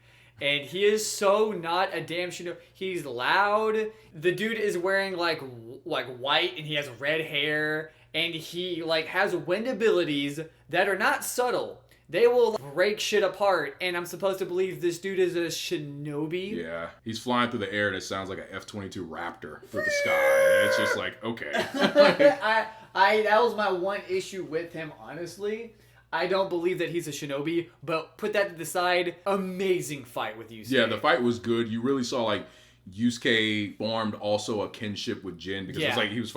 And he is so not a damn shinobi. He's loud. The dude is wearing like white, and he has red hair. And he has wind abilities that are not subtle. They will break shit apart. And I'm supposed to believe this dude is a shinobi. Yeah, he's flying through the air and it sounds like an F-22 Raptor through the sky. And it's just like, okay. That was my one issue with him, honestly. I don't believe that he's a shinobi, but put that to the side. Amazing fight with Yusuke. Yeah, the fight was good. You really saw Yusuke formed also a kinship with Jin because it was like he was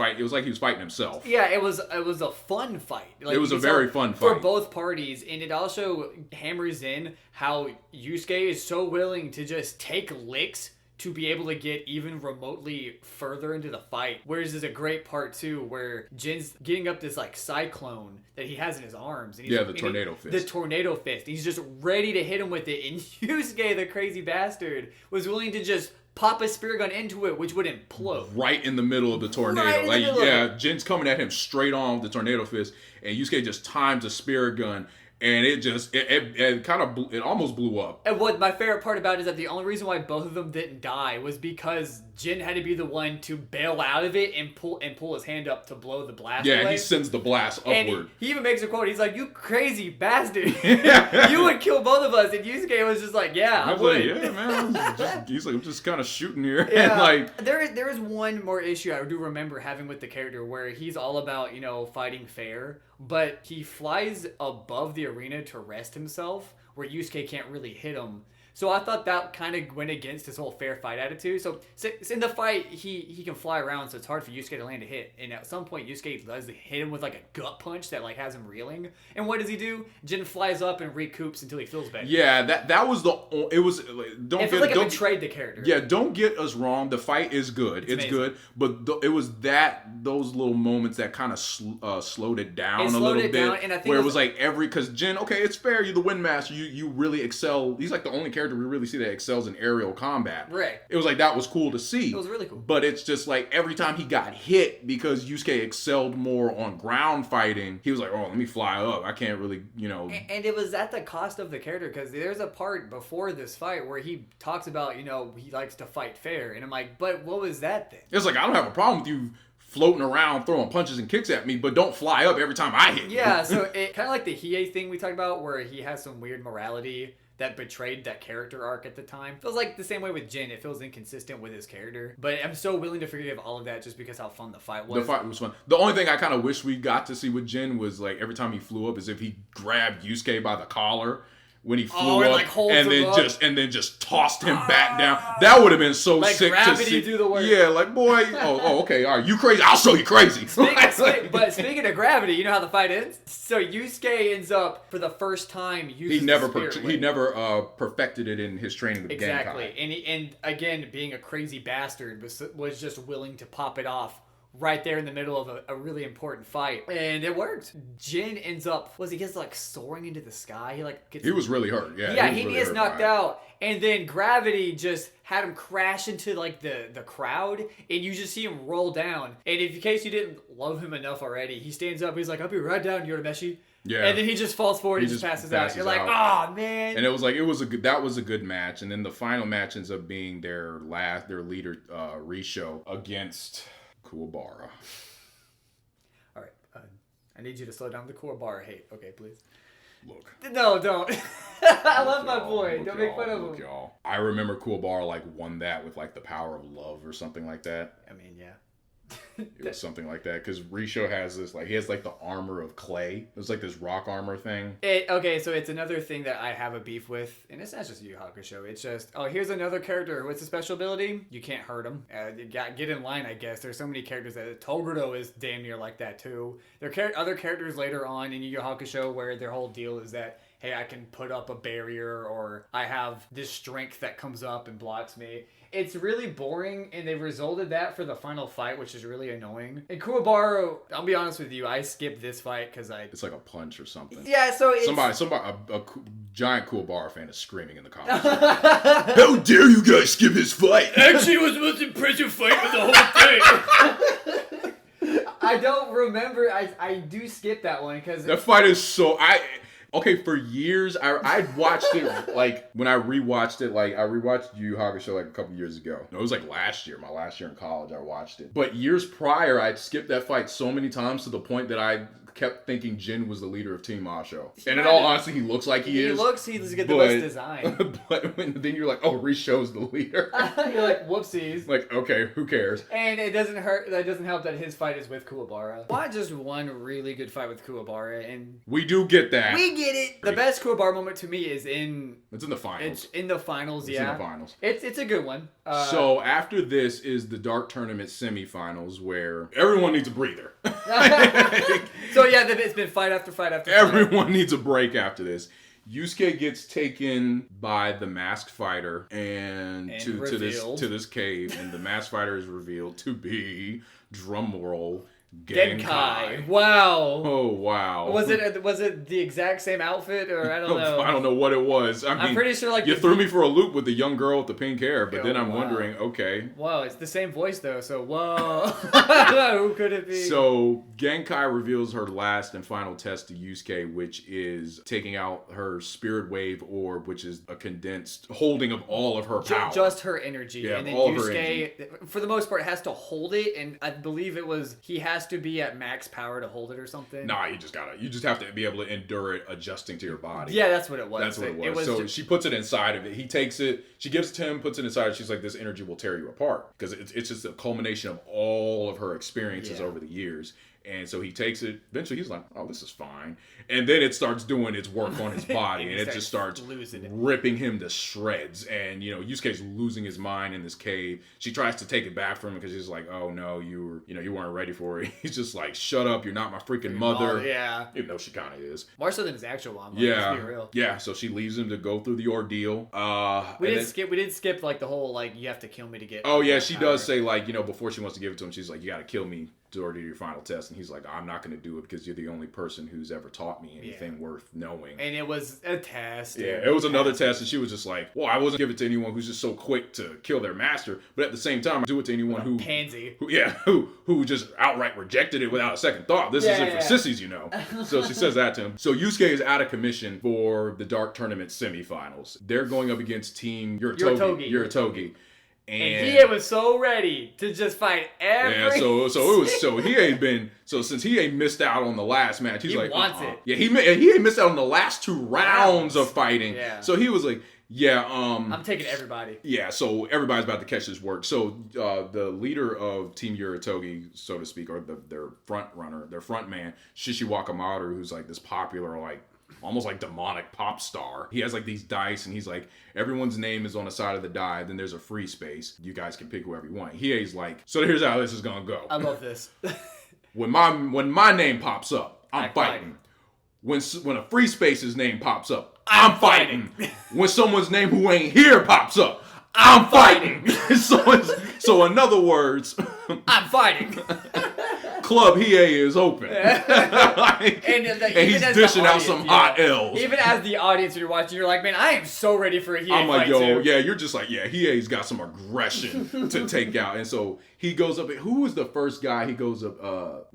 fighting himself. Yeah, it was a fun fight. It was a very fun fight for both parties, and it also hammers in how Yusuke is so willing to just take licks to be able to get even remotely further into the fight. Whereas there's a great part too where Jin's getting up this cyclone that he has in his arms. And the tornado fist. The tornado fist. He's just ready to hit him with it. And Yusuke, the crazy bastard, was willing to just pop a spear gun into it, which would implode. Right in the middle of the tornado. Jin's coming at him straight on with the tornado fist, and Yusuke just times a spear gun, and it almost blew up. And what my favorite part about it is that the only reason why both of them didn't die was because Jin had to be the one to bail out of it and pull his hand up to blow the blast away. Yeah, he sends the blast upward. And he even makes a quote. He's like, "You crazy bastard! You would kill both of us." And Yusuke was just like, "Yeah, I would." Yeah, man. He's like, "I'm just kind of shooting here." Yeah. And there is one more issue I do remember having with the character where he's all about fighting fair, but he flies above the arena to rest himself, where Yusuke can't really hit him. So I thought that kind of went against his whole fair fight attitude. So in the fight, he can fly around, so it's hard for Yusuke to land a hit. And at some point, Yusuke does hit him with a gut punch that has him reeling. And what does he do? Jin flies up and recoups until he feels better. Yeah, that was it was. It feels like it betrayed the character. Yeah, don't get us wrong. The fight is good. It's good, but it was those little moments that kind of slowed it down a little bit. And I think where it was because Jin, okay, it's fair. You're the Wind Master. You really excel. He's the only character we really see that excels in aerial combat. Right. It was that was cool to see. It was really cool. But it's just every time he got hit, because Yusuke excelled more on ground fighting, he was like, oh, let me fly up. I can't really, And it was at the cost of the character, because there's a part before this fight where he talks about, he likes to fight fair. And I'm like, but what was that then? It's I don't have a problem with you floating around, throwing punches and kicks at me, but don't fly up every time I hit you. Yeah, so it kind of like the Hiei thing we talked about, where he has some weird morality that betrayed that character arc at the time. Feels like the same way with Jin. It feels inconsistent with his character. But I'm so willing to forgive all of that just because how fun the fight was. The fight was fun. The only thing I kind of wish we got to see with Jin was every time he flew up, as if he grabbed Yusuke by the collar when he flew up, and then just tossed him back down. That would have been so sick to see. Do the work. Yeah, boy. Okay, all right. You crazy? I'll show you crazy. But speaking of gravity, you know how the fight ends. So Yusuke ends up for the first time using. He never perfected it in his training with exactly. Genkai. And again, being a crazy bastard, was just willing to pop it off right there in the middle of a really important fight, and it worked. Jin ends up he gets soaring into the sky. He was really hurt. He gets knocked out, and then gravity just had him crash into the crowd, and you just see him roll down. And in case you didn't love him enough already, he stands up. He's like, "I'll be right down, Yorumeshi." Yeah. And then he just falls forward and just passes out. You're like, oh man. And it was like that was a good match. And then the final match ends up being their leader Risho against Kubara. All right, I need you to slow down the Kubara hate. Okay, please. Look. No, don't. I love my boy. Don't make fun of him. Y'all. I remember Kubara like won that with like the power of love or something like that. I mean, yeah. It was something like that because Risho has this he has like the armor of clay. It's like this rock armor thing. Okay, so it's another thing that I have a beef with, and it's not just Yu Yu Hakusho. It's just, here's another character. What's the special ability? You can't hurt him. You get in line, I guess. There's so many characters that Toguro is damn near like that too. There are other characters later on in Yu Yu Hakusho where their whole deal is that, hey, I can put up a barrier, or I have this strength that comes up and blocks me. It's really boring, and they've resulted that for the final fight, which is really annoying. And Kubara, I'll be honest with you, I skipped this fight because it's like a punch or something. Yeah, so it's... a giant Kubara fan is screaming in the comments. How dare you guys skip his fight? Actually, it was the most impressive fight of the whole thing. I don't remember. I do skip that one because... That fight is so... Okay, for years, I watched it, like, when I rewatched it, like, I rewatched Yu Yu Hakusho, like, a couple years ago. No, it was, like, my last year in college, I watched it. But years prior, I'd skipped that fight so many times to the point that I kept thinking Jin was the leader of Team Masho. And in all honesty, he looks like he is. He's got the best design. But then you're like, oh, Risho's the leader. You're like, whoopsies. Like, okay, who cares? And it doesn't hurt. That doesn't help that his fight is with Kubara. Not just one really good fight with Kubara, and we do get that. We get it. The best Kubara moment to me is It's in the finals. It's in the finals. Yeah. It's in the finals. It's a good one. So after this is the Dark Tournament semifinals where everyone needs a breather. So yeah, it's been fight after fight after fight. Everyone needs a break after this. Yusuke gets taken by the masked fighter and to this cave, and the masked fighter is revealed to be, drumroll, Genkai. Wow. Oh wow. Was it the exact same outfit, or I don't know? I don't know what it was. I'm pretty sure you threw me for a loop with the young girl with the pink hair, but then I'm wondering, okay. Whoa, it's the same voice though, so whoa. Who could it be? So Genkai reveals her last and final test to Yusuke, which is taking out her spirit wave orb, which is a condensed holding of all of her power. Just her energy. Yeah, and then all Yusuke, for the most part, has to hold it, and I believe he has to be at max power to hold it or something. Nah, you just have to be able to endure it adjusting to your body. Yeah, that's what it was. That's what it was. So she puts it inside of it. He takes it, she gives it to him, puts it inside. She's like, this energy will tear you apart. Because it's just a culmination of all of her experiences over the years. And so he takes it. Eventually, he's like, "Oh, this is fine." And then it starts doing its work on his body, and it just starts ripping him to shreds. And Yusuke's losing his mind in this cave. She tries to take it back from him because she's like, "Oh no, you weren't ready for it." He's just like, "Shut up! You're not my freaking mother." Yeah, even though she kind of is. More so than his actual mom. Yeah, let's be real. Yeah. So she leaves him to go through the ordeal. We did skip like the whole you have to kill me to get. Oh yeah, she does say before she wants to give it to him, she's like, "You got to kill me to do your final test," and he's like, "I'm not going to do it because you're the only person who's ever taught me anything worth knowing." And it was a test. Yeah, it was another test, and she was just like, "Well, I wasn't give it to anyone who's just so quick to kill their master, but at the same time, I do it to anyone who pansy, who just outright rejected it without a second thought. This isn't for sissies, So she says that to him. So Yusuke is out of commission for the Dark Tournament semifinals. They're going up against Team Uratogi. And he was so ready to just fight every. Yeah, since he ain't missed out on the last match, he's like, wants it. Yeah, he ain't missed out on the last 2 rounds of fighting. Yeah. So he was like, I'm taking everybody. Yeah, so everybody's about to catch this work. So the leader of Team Uratogi, so to speak, or their front runner, their front man, Shishi Wakamaru, who's like this popular almost like demonic pop star. He has these dice, and he's like, everyone's name is on the side of the die, then there's a free space. You guys can pick whoever you want. He's like, so here's how this is gonna go. I love this. when my name pops up, I'm fighting. When a free space's name pops up, I'm fighting. When someone's name who ain't here pops up, I'm fighting. So in other words, I'm fighting. Club Hiei is open. Like, and he's dishing out some hot L's. Even as the audience, you're watching, you're like, man, I am so ready for a Hiei I'm like, fight, yo, too. yeah, you're just like, yeah, Hiei's got some aggression to take out. And so he goes up. Who was the first guy he goes up?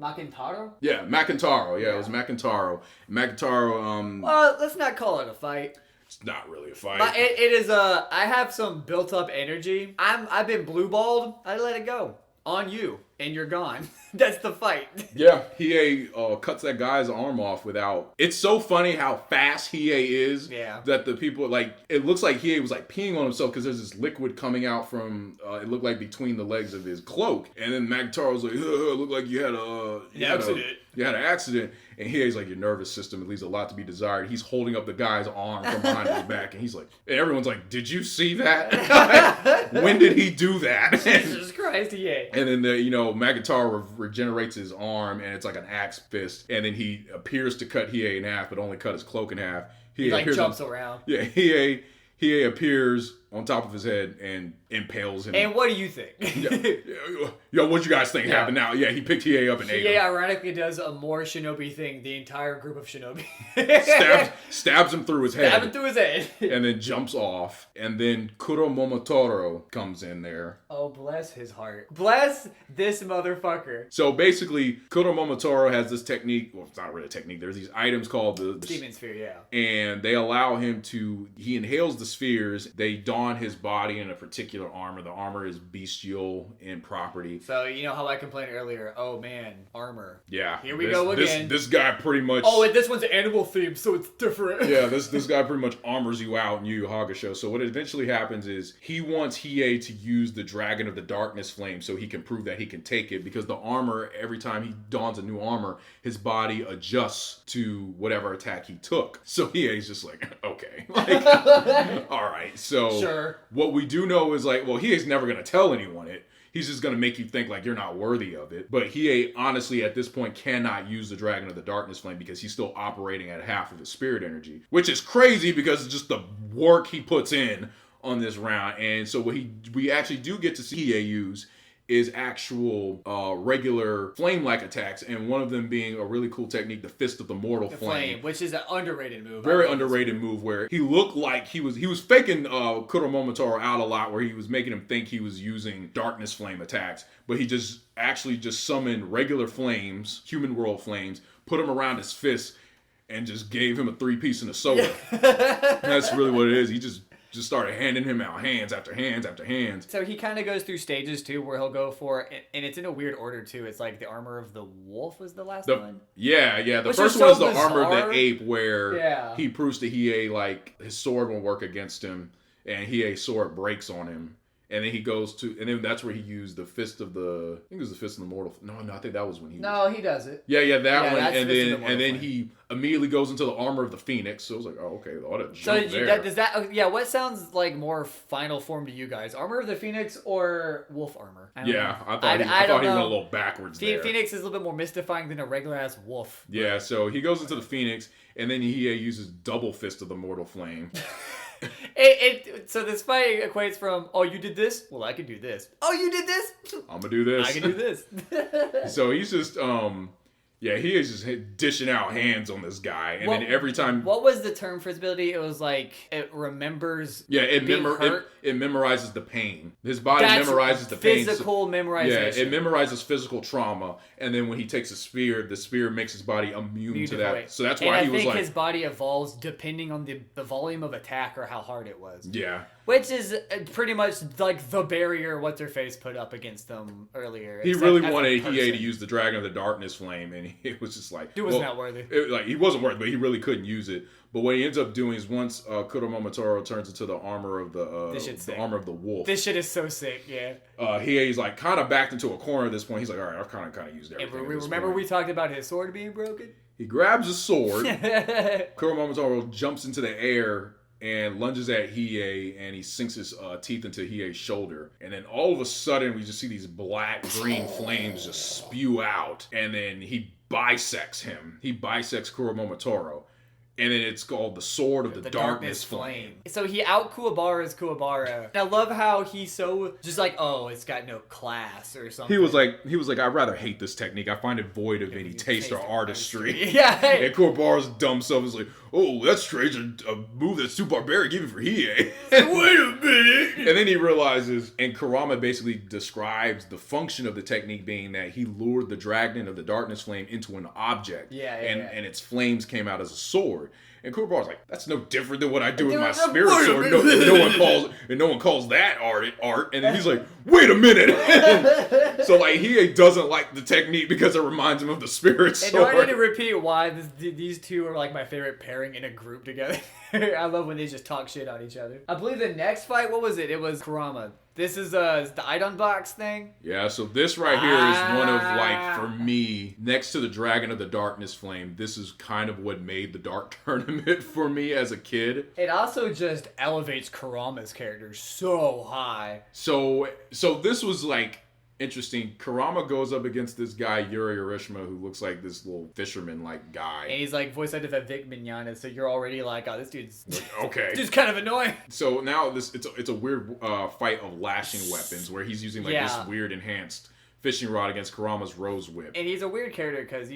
Makintaro? Yeah, Makintaro. Yeah, it was Makintaro. Makintaro, Well, let's not call it a fight. it's not really a fight. But it is I have some built up energy. I've been blue balled. I let it go on you, and you're gone. That's the fight. Yeah, Hiei cuts that guy's arm off without. It's so funny how fast Hiei is. Yeah. That the people like. It looks like Hiei was like peeing on himself because there's this liquid coming out from. It looked like between the legs of his cloak, and then Magnetar was like, "It looked like you had an accident." And Hiei's like, your nervous system, it leaves a lot to be desired. He's holding up the guy's arm from behind his back, and he's like, and everyone's like, did you see that? When did he do that? Jesus Christ, Hiei. And then Magnetar regenerates his arm, and it's like an axe fist. And then he appears to cut Hiei in half, but only cut his cloak in half. He like jumps around. Yeah, Hiei appears on top of his head and impales him. And what do you think? Yo, what you guys think happened now? Yeah, he picked Hiei up and ate him. Hiei ironically does a more shinobi thing the entire group of shinobi. stabs him through his head. Stab him through his head. And then jumps off. And then Kuro Momotaro comes in there. Oh, bless his heart. Bless this motherfucker. So basically, Kuro Momotaro has this technique. Well, it's not really a technique. There's these items called the Demon Sphere, yeah. And they allow him to. He inhales the spheres. They don his body in a particular armor. The armor is bestial in property. So, you know how I complained earlier? Oh, man. Armor. Yeah. Here we go again. This guy pretty much. Oh, and this one's animal themed, so it's different. Yeah, this guy pretty much armors you out in Yu Yu Hakusho. So what eventually happens is he wants Hiei to use the Dragon of the Darkness Flame so he can prove that he can take it, because the armor, every time he dons a new armor, his body adjusts to whatever attack he took. So Hiei's just like, okay. Like, all right. So sure. What we do know is like, well, Hiei's never going to tell anyone it. He's just going to make you think like you're not worthy of it. But Hiei, honestly, at this point, cannot use the Dragon of the Darkness Flame because he's still operating at half of his spirit energy. Which is crazy because it's just the work he puts in on this round. And so what we actually do get to see Hiei use is actual regular flame-like attacks, and one of them being a really cool technique, the Fist of the Mortal Flame, which is an underrated move. Very underrated move, where he looked like he was faking Kuro Momotaro out a lot, where he was making him think he was using Darkness Flame attacks, but he just summoned regular flames, human world flames, put them around his fist, and just gave him a 3-piece and a soda. That's really what it is. He just started handing him out hands after hands after hands. So he kind of goes through stages too, where he'll go for, and it's in a weird order too. It's like the armor of the wolf was the last one. Yeah. The Which first is one is so the armor of bizarre. the ape, where he proves to Hiei like his sword won't work against him, and Hiei's sword breaks on him. And then he goes to, and then that's where he used the Fist of the, I think it was the Fist of the Mortal. No, I think that was when he. No, he does it. Yeah, that one, and then he immediately goes into the armor of the Phoenix. So I was like, oh, okay, all that So jump there. does that? What sounds like more final form to you guys? Armor of the Phoenix or wolf armor? I thought he went a little backwards there. Phoenix is a little bit more mystifying than a regular ass wolf. Yeah, so he goes into the Phoenix, and then he uses double Fist of the Mortal Flame. So this fight equates from, oh, you did this? Well, I can do this. Oh, you did this? I'm gonna do this. I can do this. So he's just he is just dishing out hands on this guy, and then every time. What was the term for his ability? It was like it remembers. Yeah, it memorizes the pain. His body memorizes the pain. Physical memorization. Yeah, it memorizes physical trauma, and then when he takes a spear, the spear makes his body immune to that. So that's why he was like. I think his body evolves depending on the volume of attack or how hard it was. Yeah. Which is pretty much like the barrier What's-Her-Face put up against them earlier. He really wanted Hiei to use the Dragon of the Darkness Flame, and it was just like... He was not worthy. He wasn't worthy, but he really couldn't use it. But what he ends up doing is once Kuro Momotaro turns into the armor of the armor of the wolf. This shit is so sick, yeah. Hiei's like kind of backed into a corner at this point. He's like, all right, I've kind of used everything. And remember we talked about his sword being broken? He grabs a sword. Kuro Momotaro jumps into the air and lunges at Hiei, and he sinks his teeth into Hiei's shoulder. And then all of a sudden, we just see these black-green flames just spew out. And then he bisects him. He bisects Kuro Momotaro. And then it's called the Sword of the Darkness Flame. So he out Kuwabara's Kuwabara. And I love how he's so just like, oh, it's got no class or something. He was like, I'd rather hate this technique. I find it void of any taste or artistry. Yeah. And Kuwabara's dumb self is like, oh, that's strange. A move that's too barbaric even for Hiei. Wait a minute. And then he realizes, and Karama basically describes the function of the technique being that he lured the dragon of the darkness flame into an object. And its flames came out as a sword. And Kubara's like, that's no different than what I do with my spirit sword. No one calls that art. And then he's like, wait a minute. So like he doesn't like the technique because it reminds him of the spirit sword. And do I need to repeat why these two are like my favorite pairing in a group together? I love when they just talk shit on each other. I believe the next fight, what was it? It was Karama. This is the Idon box thing? Yeah, so this right here is one of, like, for me, next to the Dragon of the Darkness Flame, this is kind of what made the Dark Tournament for me as a kid. It also just elevates Karama's character so high. So this was, like, interesting. Karama goes up against this guy, Yuri Urishima, who looks like this little fisherman-like guy. And he's like voice acted by Vic Mignogna, so you're already like, oh, this dude's okay. Dude's kind of annoying. So now it's a weird fight of lashing weapons where he's using like this weird enhanced fishing rod against Karama's rose whip. And he's a weird character because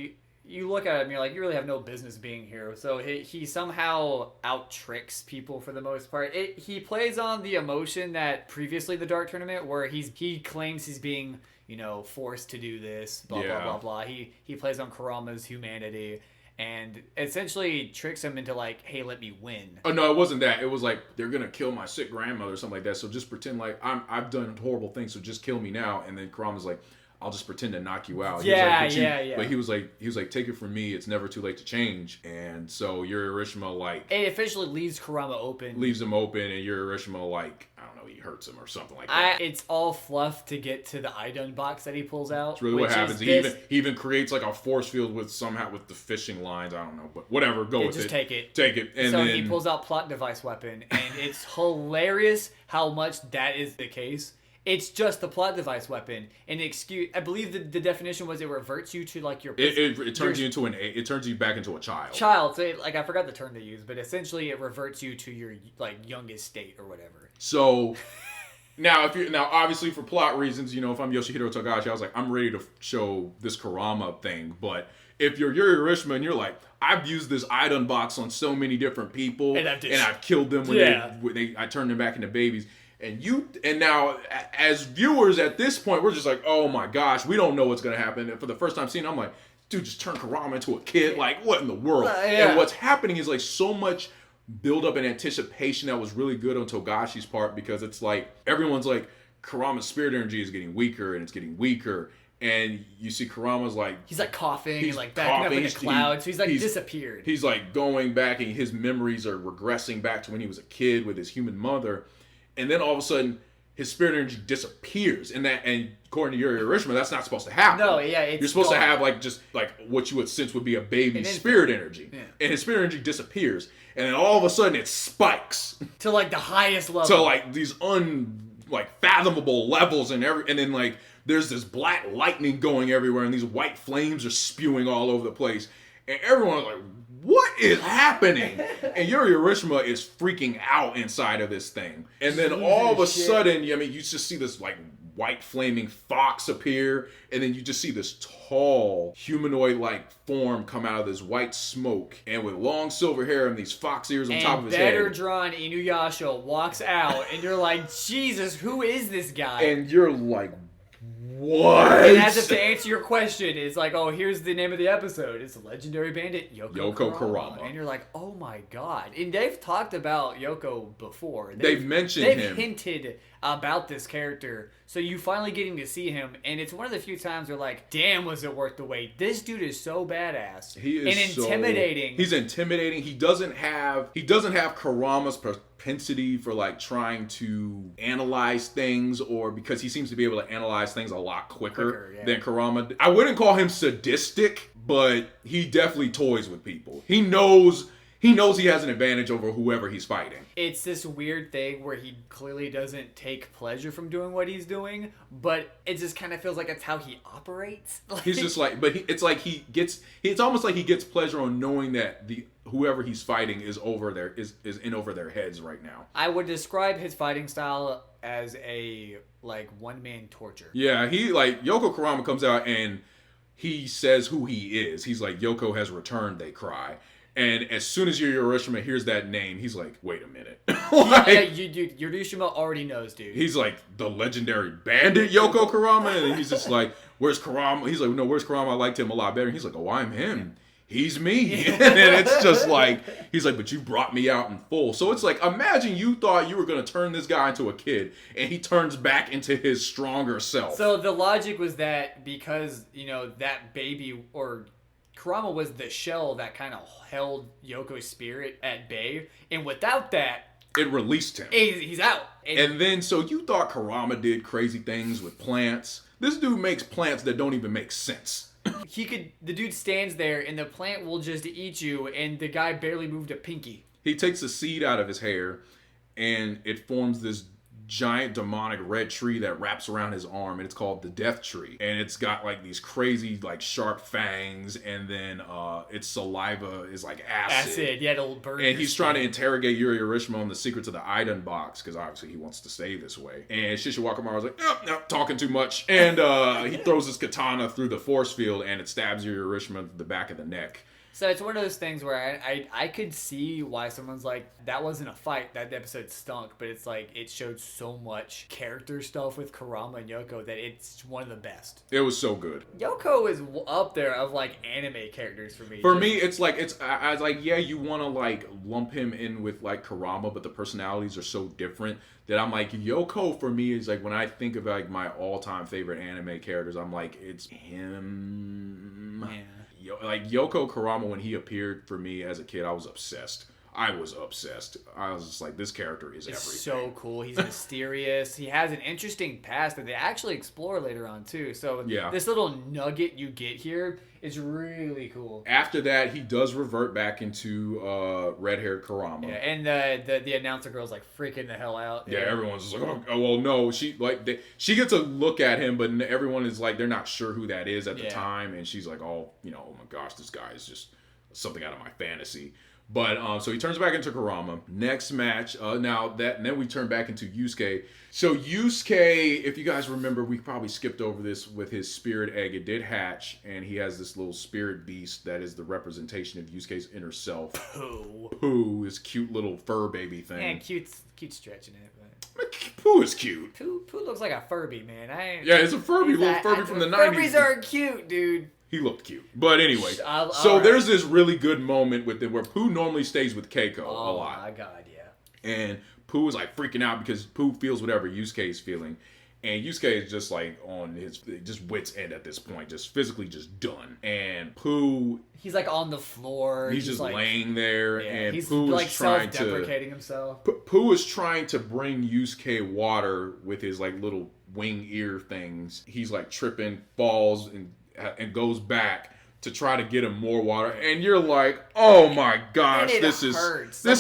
you look at him, you're like, you really have no business being here. So he somehow out-tricks people for the most part. He plays on the emotion that previously the Dark Tournament, where he claims he's being, forced to do this, blah, blah, blah, blah. He plays on Karama's humanity and essentially tricks him into like, hey, let me win. Oh, no, it wasn't that. It was like, they're going to kill my sick grandmother or something like that. So just pretend like I've done horrible things, so just kill me now. And then Karama's like, I'll just pretend to knock you out. Yeah. But he was like, take it from me. It's never too late to change. And so Yuri Urishima it officially leaves Karama open. Leaves him open, and Yuri Urishima I don't know, he hurts him or something like that. It's all fluff to get to the Idon box that he pulls out. That's really what happens. He even creates like a force field with the fishing lines. I don't know, but whatever. Go with it. Just take it. Take it. And so then he pulls out plot device weapon, and it's hilarious how much that is the case. It's just the plot device weapon. I believe the definition was it reverts you to like your. It turns you into it turns you back into a child. So I forgot the term they use, but essentially it reverts you to your like youngest state or whatever. So now obviously for plot reasons, if I'm Yoshihiro Togashi, I was like, I'm ready to show this Karama thing. But if you're Yuri Urishima and you're like, I've used this Idon box on so many different people and I've killed them when I turned them back into babies. And now, as viewers at this point, we're just like, oh my gosh, we don't know what's going to happen. And for the first time seeing it, I'm like, dude, just turn Karama into a kid. Like, what in the world? And what's happening is like so much build up and anticipation that was really good on Togashi's part, because it's like, everyone's like, Karama's spirit energy is getting weaker and it's getting weaker. And you see Karama's like... He's like coughing and like backing up in a cloud. So he's disappeared. He's like going back and his memories are regressing back to when he was a kid with his human mother. And then all of a sudden, his spirit energy disappears. And according to Yuri Urishima, that's not supposed to happen. No, yeah, you're supposed to have just what you would sense would be a baby's spirit energy. Yeah. And his spirit energy disappears. And then all of a sudden, it spikes. To like the highest level. To like these unfathomable levels and then like there's this black lightning going everywhere and these white flames are spewing all over the place. And everyone's like, what is happening? And Yuri Urishima is freaking out inside of this thing. And then all of a sudden, you just see this like white flaming fox appear. And then you just see this tall humanoid-like form come out of this white smoke. And with long silver hair and these fox ears on top of his head. And better drawn Inuyasha walks out. And you're like, Jesus, who is this guy? And you're like, what? And as if to answer your question, it's like, oh, here's the name of the episode. It's Legendary Bandit Yoko Karama. And you're like, oh my god. And they've talked about Yoko before. They've mentioned him. They've hinted about this character. So you finally getting to see him. And it's one of the few times where like, damn, was it worth the wait. This dude is so badass. He is intimidating. He's intimidating. He doesn't have Karama's propensity for like trying to analyze things, or because he seems to be able to analyze things a lot quicker than Karama. I wouldn't call him sadistic, but he definitely toys with people. He knows he knows he has an advantage over whoever he's fighting. It's this weird thing where he clearly doesn't take pleasure from doing what he's doing, but it just kind of feels like it's how he operates. He's just like, but it's like it's almost like he gets pleasure on knowing that whoever he's fighting is in over their heads right now. I would describe his fighting style as a like one-man torture. Yeah, he like Yoko Karama comes out and he says who he is. He's like, Yoko has returned, they cry. And as soon as Urashima hears that name, he's like, wait a minute. Like, Urashima already knows, dude. He's like, the legendary bandit Yoko Karama? And he's just like, where's Karama? He's like, no, where's Karama? I liked him a lot better. And he's like, oh, I'm him. He's me. And it's just like, he's like, but you brought me out in full. So it's like, imagine you thought you were going to turn this guy into a kid, and he turns back into his stronger self. So the logic was that because, that baby or Karama was the shell that kind of held Yoko's spirit at bay, and without that, it released him. He's out. And then, so you thought Karama did crazy things with plants. This dude makes plants that don't even make sense. The dude stands there, and the plant will just eat you, and the guy barely moved a pinky. He takes a seed out of his hair, and it forms this giant demonic red tree that wraps around his arm, and it's called the Death Tree. And it's got like these crazy like sharp fangs, and then its saliva is like acid. Yeah, it'll burn. And he's trying to interrogate Yuri Urashima on the secrets of the Idan box, because obviously he wants to stay this way. And Shishiwakamaru's like, no, talking too much. And he throws his katana through the force field, and it stabs Yuri Urashima in the back of the neck. So it's one of those things where I could see why someone's like, that wasn't a fight, that episode stunk, but it's like, it showed so much character stuff with Karama and Yoko that it's one of the best. It was so good. Yoko is up there of like anime characters for me. For me, it's like, I was like, yeah, you want to like lump him in with like Karama, but the personalities are so different that I'm like, Yoko for me is like, when I think of like my all-time favorite anime characters, I'm like, it's him. Yeah. Like Yoko Karama, when he appeared for me as a kid, I was obsessed. I was just like, this character is everything. So cool. He's mysterious. He has an interesting past that they actually explore later on too. So yeah, this little nugget you get here is really cool. After that, he does revert back into red-haired Karama. Yeah, and the announcer girl's like freaking the hell out. Yeah, everyone's just like, oh well, no. She gets a look at him, but everyone is like, they're not sure who that is at the time, and she's like, oh my gosh, this guy is just something out of my fantasy. But so he turns back into Karama. Next match, and then we turn back into Yusuke. So Yusuke, if you guys remember, we probably skipped over this with his spirit egg. It did hatch, and he has this little spirit beast that is the representation of Yusuke's inner self. Pooh, his cute little fur baby thing. Man, cute stretching it. But Pooh is cute. Pooh looks like a Furby, man. Yeah, it's a Furby, little Furby from the 90s. Furbies are cute, dude. He looked cute. But anyway, so there's this really good moment with it where Pooh normally stays with Keiko a lot. Oh my god, yeah. And Pooh is like freaking out because Pooh feels whatever Yusuke is feeling. And Yusuke is just like on his just wit's end at this point, just physically just done. And Pooh, he's like on the floor. He's just like, laying there, and he's Pooh like is trying to self-deprecating himself. Pooh is trying to bring Yusuke water with his like little wing ear things. He's like tripping, falls, and goes back to try to get him more water, and you're like, oh my gosh, this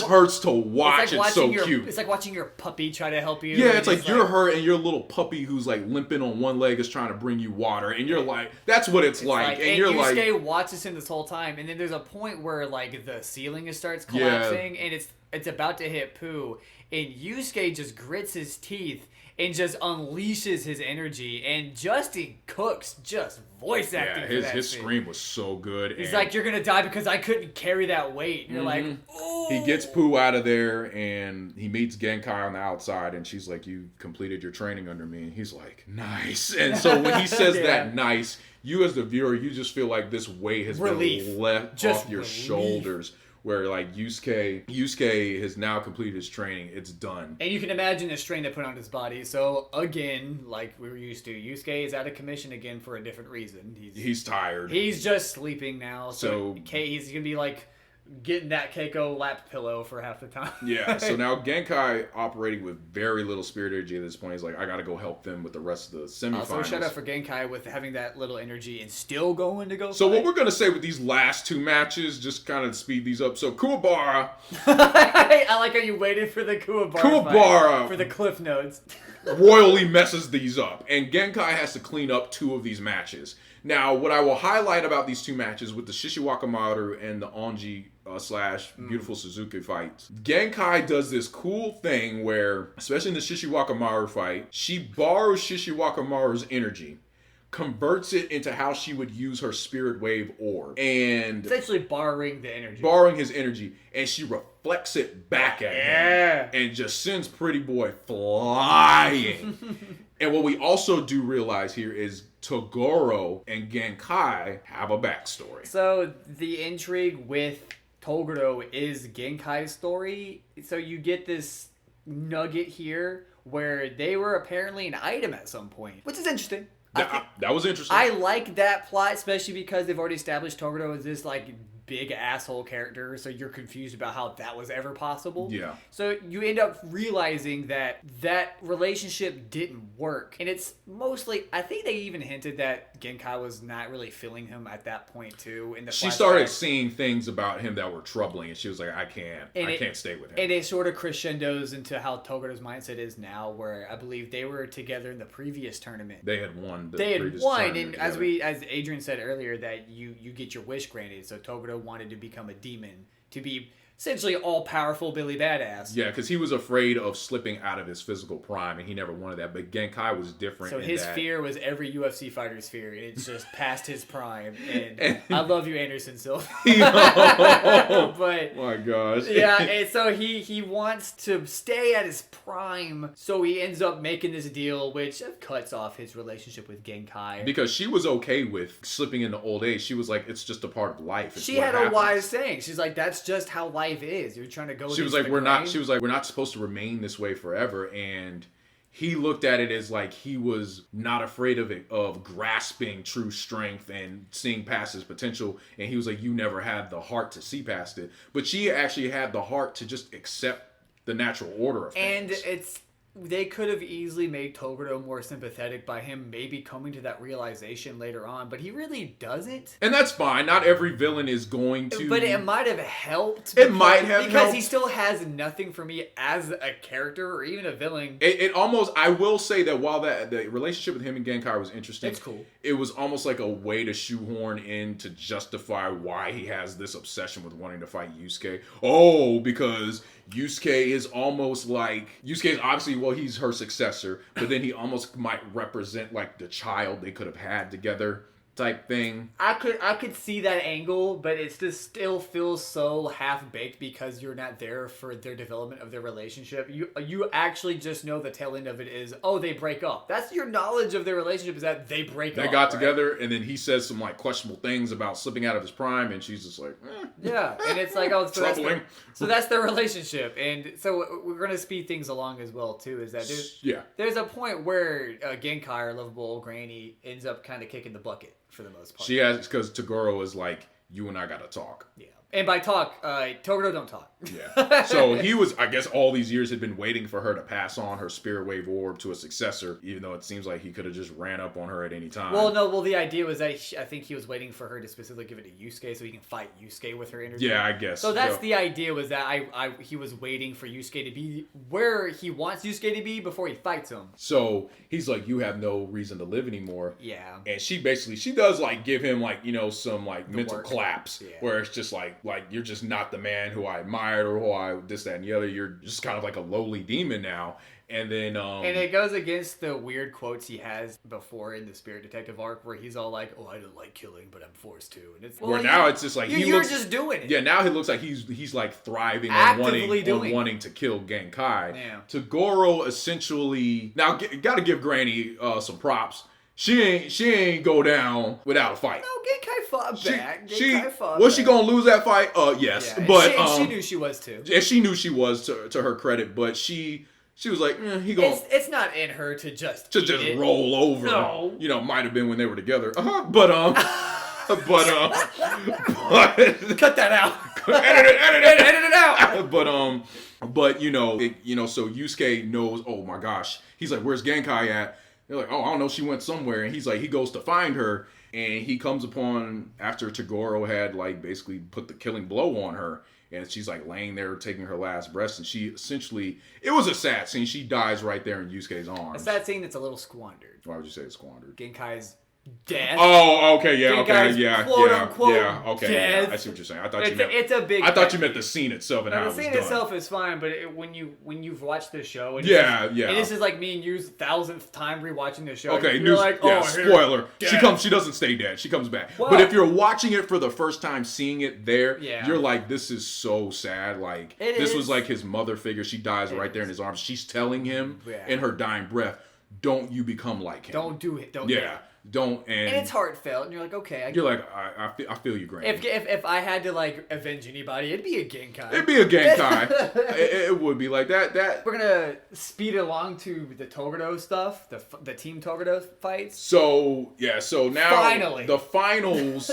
hurts to watch. It's so cute. It's like watching your puppy try to help you. Yeah, it's like you're hurt, and your little puppy who's like limping on one leg is trying to bring you water, and you're like, that's what it's like. And you're like, Yusuke watches him this whole time, and then there's a point where like the ceiling starts collapsing, and it's about to hit Pooh, and Yusuke just grits his teeth and just unleashes his energy, and Justin Cook's just voice acting. Yeah, his scream was so good. He's like, you're gonna die because I couldn't carry that weight. And you're like, ooh. He gets Pooh out of there, and he meets Genkai on the outside, and she's like, you completed your training under me. And he's like, nice. And so when he says that nice, you as the viewer, you just feel like this weight has been left off your shoulders. Where like Yusuke has now completed his training. It's done. And you can imagine the strain they put on his body. So again, like we were used to, Yusuke is out of commission again for a different reason. He's tired. He's just sleeping now. So he's gonna be like getting that Keiko lap pillow for half the time. Yeah, so now Genkai operating with very little spirit energy at this point. He's like, I gotta go help them with the rest of the semifinals. Also, shout out for Genkai with having that little energy and still going to go So fight. what we're gonna say with these last two matches, just kind of speed these up. So Kubara I like how you waited for the Kubara fight, for the cliff notes. royally messes these up, and Genkai has to clean up two of these matches. Now, what I will highlight about these two matches with the Shishiwakamaru and the Onji / Beautiful Suzuki fights, Genkai does this cool thing where, especially in the Shishiwakamaru fight, she borrows Shishiwakamaru's energy, converts it into how she would use her spirit wave orb, and Essentially borrowing the energy. borrowing his energy, and she reflects it back at him and just sends Pretty Boy flying. And what we also do realize here is Tagore and Genkai have a backstory. So the intrigue with Toguro is Genkai's story. So you get this nugget here where they were apparently an item at some point, which is interesting. That was interesting. I like that plot, especially because they've already established Toguro as this like big asshole character, so you're confused about how that was ever possible. Yeah. So you end up realizing that that relationship didn't work. And it's mostly, I think they even hinted that Genkai was not really feeling him at that point too. In the She flashback. started seeing things about him that were troubling, and she was like, I can't stay with him. And it sort of crescendos into how Togoro's mindset is now, where I believe they were together in the previous tournament. They had won the They had previous won, tournament and together. as Adrian said earlier, that you get your wish granted. So Toguro wanted to become a demon, to be essentially all-powerful Billy Badass. Yeah, because he was afraid of slipping out of his physical prime, and he never wanted that. But Genkai was different. So in his that. fear was every UFC fighter's fear, and it's just past his prime. And I love you, Anderson Silva. But my gosh. yeah, and so he wants to stay at his prime, so he ends up making this deal, which cuts off his relationship with Genkai. Because she was okay with slipping into old age. She was like, it's just a part of life. It's She what had happens. a wise saying. She's like, that's just how life is. You're trying to go. She was like, we're not supposed to remain this way forever. And he looked at it as like he was not afraid of grasping true strength and seeing past his potential. And he was like, you never had the heart to see past it. But she actually had the heart to just accept the natural order of things. And they could have easily made Toguro more sympathetic by him maybe coming to that realization later on, but he really doesn't. And that's fine. Not every villain is going to. But it might have helped. Because because he still has nothing for me as a character or even a villain. It almost, I will say that while the relationship with him and Genkai was interesting, It's cool. It was almost like a way to shoehorn in to justify why he has this obsession with wanting to fight Yusuke. Oh, because Yusuke is almost like, Yusuke is obviously, well, he's her successor, but then he almost might represent like the child they could have had together type thing. I could see that angle, but it just still feels so half-baked because you're not there for their development of their relationship. You actually just know the tail end of it is, oh, they break up. That's your knowledge of their relationship, is that they break up. They got together, and then he says some like questionable things about slipping out of his prime, and she's just like, Yeah, and it's like, oh, troubling. So that's their relationship. And so we're going to speed things along as well, too, is that there's a point where Genkai, our lovable old granny, ends up kind of kicking the bucket for the most part. She has, because Tagoro is like, you and I gotta talk. Yeah. And by talk, Toguro don't talk. Yeah. So he was, I guess all these years had been waiting for her to pass on her spirit wave orb to a successor, even though it seems like he could have just ran up on her at any time. Well, the idea was that I think he was waiting for her to specifically give it to Yusuke so he can fight Yusuke with her energy. Yeah, I guess. So that's the idea, was that he was waiting for Yusuke to be where he wants Yusuke to be before he fights him. So he's like, you have no reason to live anymore. Yeah. And she does like give him like, some like mental work. claps, Yeah. where it's just like you're just not the man who I admired or who I this, that, and the other. You're just kind of like a lowly demon now. And then and it goes against the weird quotes he has before in the Spirit Detective arc, where he's all like, "Oh, I don't like killing, but I'm forced to." And it's now it's just like you're just doing it. Yeah, now he looks like he's like thriving Actively on wanting to kill Genkai. Yeah. Tagoro essentially now got to give Granny some props. She ain't go down without a fight. No, Genkai fought back. Was she gonna lose that fight? Yes, Yeah, but she knew she was too. Yeah, she knew she was to her credit, but she was like, he gonna. It's not in her to just roll over. No. Might have been when they were together. But but Cut that out. edit it out. But so Yusuke knows. Oh my gosh, he's like, "Where's Genkai at?" They're like, "Oh, I don't know. She went somewhere." And he's like, he goes to find her, and he comes upon after Tagore had like basically put the killing blow on her, and she's like laying there taking her last breath, and she essentially, it was a sad scene. She dies right there in Yusuke's arms. A sad scene that's a little squandered. Why would you say it's squandered? Genkai's death. Oh, okay, yeah, Genkai's quote-unquote okay, death. yeah, I see what you're saying. It's a big. I thought you meant the scene itself and how it was the done. scene itself is fine, but when you've watched the show, and and this is like me and you's 1,000th time rewatching the show. Okay, you're like, spoiler. Death. She doesn't stay dead. She comes back. Well, but if you're watching it for the first time, seeing it there, Yeah. you're like, this is so sad. Like this was like his mother figure. She dies right there in his arms. She's telling him in her dying breath, "Don't you become like him. Don't do it. Don't. Yeah. Don't." And it's heartfelt, and you're like, okay. You're like, I feel you, Grant. If I had to like avenge anybody, it'd be a Genkai. It'd be a Genkai. it would be like that. We're gonna speed along to the Toguro stuff, the Team Toguro fights. So now Finally. the finals.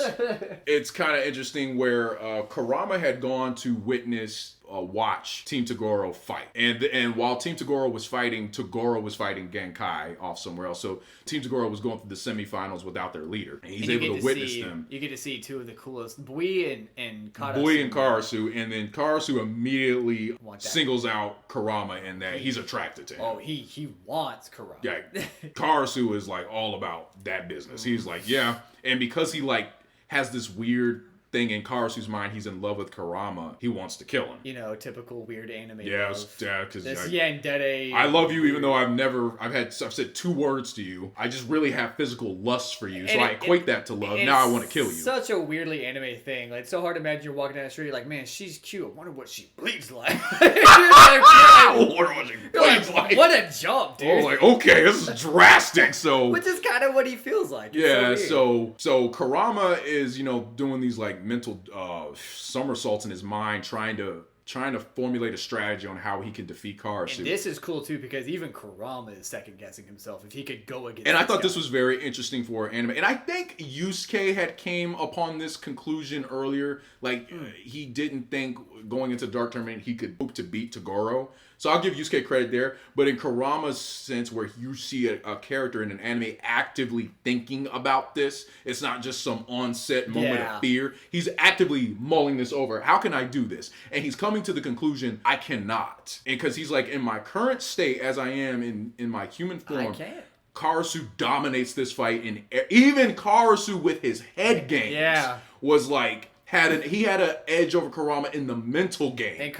It's kind of interesting where Karama had gone to witness. Watch Team Tagore fight, and while Team Tagore was fighting Genkai off somewhere else. So Team Tagore was going through the semifinals without their leader, and he's able to witness them. You get to see two of the coolest, Bui and Karasu. Bui and Karasu, and then Karasu immediately singles out Karama, and that he's attracted to him. Oh, he wants Karama. Yeah, Karasu is like all about that business. He's like, yeah, and because he like has this weird thing in Karasu's mind, he's in love with Karama. He wants to kill him. You know, typical weird anime. Because this yandere. I love you, even though I've said 2 words to you. I just really have physical lust for you, so I equate that to love. Now I want to kill you. Such a weirdly anime thing. Like, it's so hard to imagine you're walking down the street, you're like, man, she's cute. I wonder what she bleeds like. What a jump, dude. Oh, like, okay, this is drastic. So, which is kind of what he feels like. It's so Karama is doing these like mental somersaults in his mind, trying to formulate a strategy on how he can defeat Karasu. And this is cool too, because even Karama is second guessing himself if he could go against. And I thought this was very interesting for anime. And I think Yusuke had came upon this conclusion earlier. Like he didn't think going into Dark Tournament he could hope to beat Tagore. So I'll give Yusuke credit there. But in Karama's sense, where you see a character in an anime actively thinking about this, it's not just some on-set moment of fear. He's actively mulling this over. How can I do this? And he's coming to the conclusion, I cannot. And because he's like, in my current state, as I am in my human form, I can't. Karasu dominates this fight. And even Karasu with his head games was like, he had an edge over Karama in the mental game. And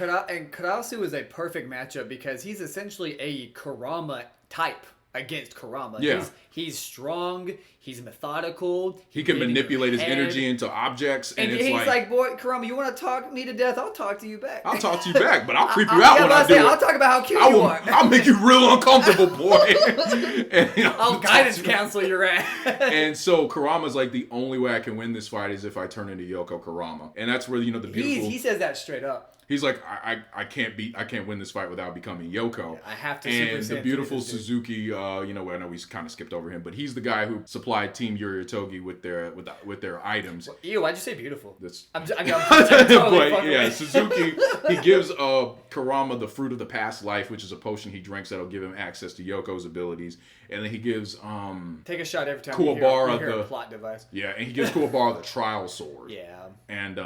Karasu is a perfect matchup because he's essentially a Karama type against Karama. Yeah. He's strong, he's methodical. He can manipulate his energy into objects. And it's he's like, boy, Karama, you want to talk me to death? I'll talk to you back. I'll talk to you back, but I'll creep you out when I do it. I'll talk about how cute you are. I'll make you real uncomfortable, boy. I'll guidance counsel your ass. And so Karama's like, the only way I can win this fight is if I turn into Yoko Karama. And that's where, the beautiful... He says that straight up. He's like, I can't win this fight without becoming Yoko. I have to. And the beautiful Suzuki, I know we kind of skipped over him, but he's the guy who supplied Team Yoritogi with their items. Ew, why'd you say beautiful? I'm totally but Suzuki, he gives Karama the fruit of the past life, which is a potion he drinks that'll give him access to Yoko's abilities. And then he gives take a shot every time Kuwabara you hear a plot device. Yeah, and he gives Kuwabara the trial sword. Yeah. And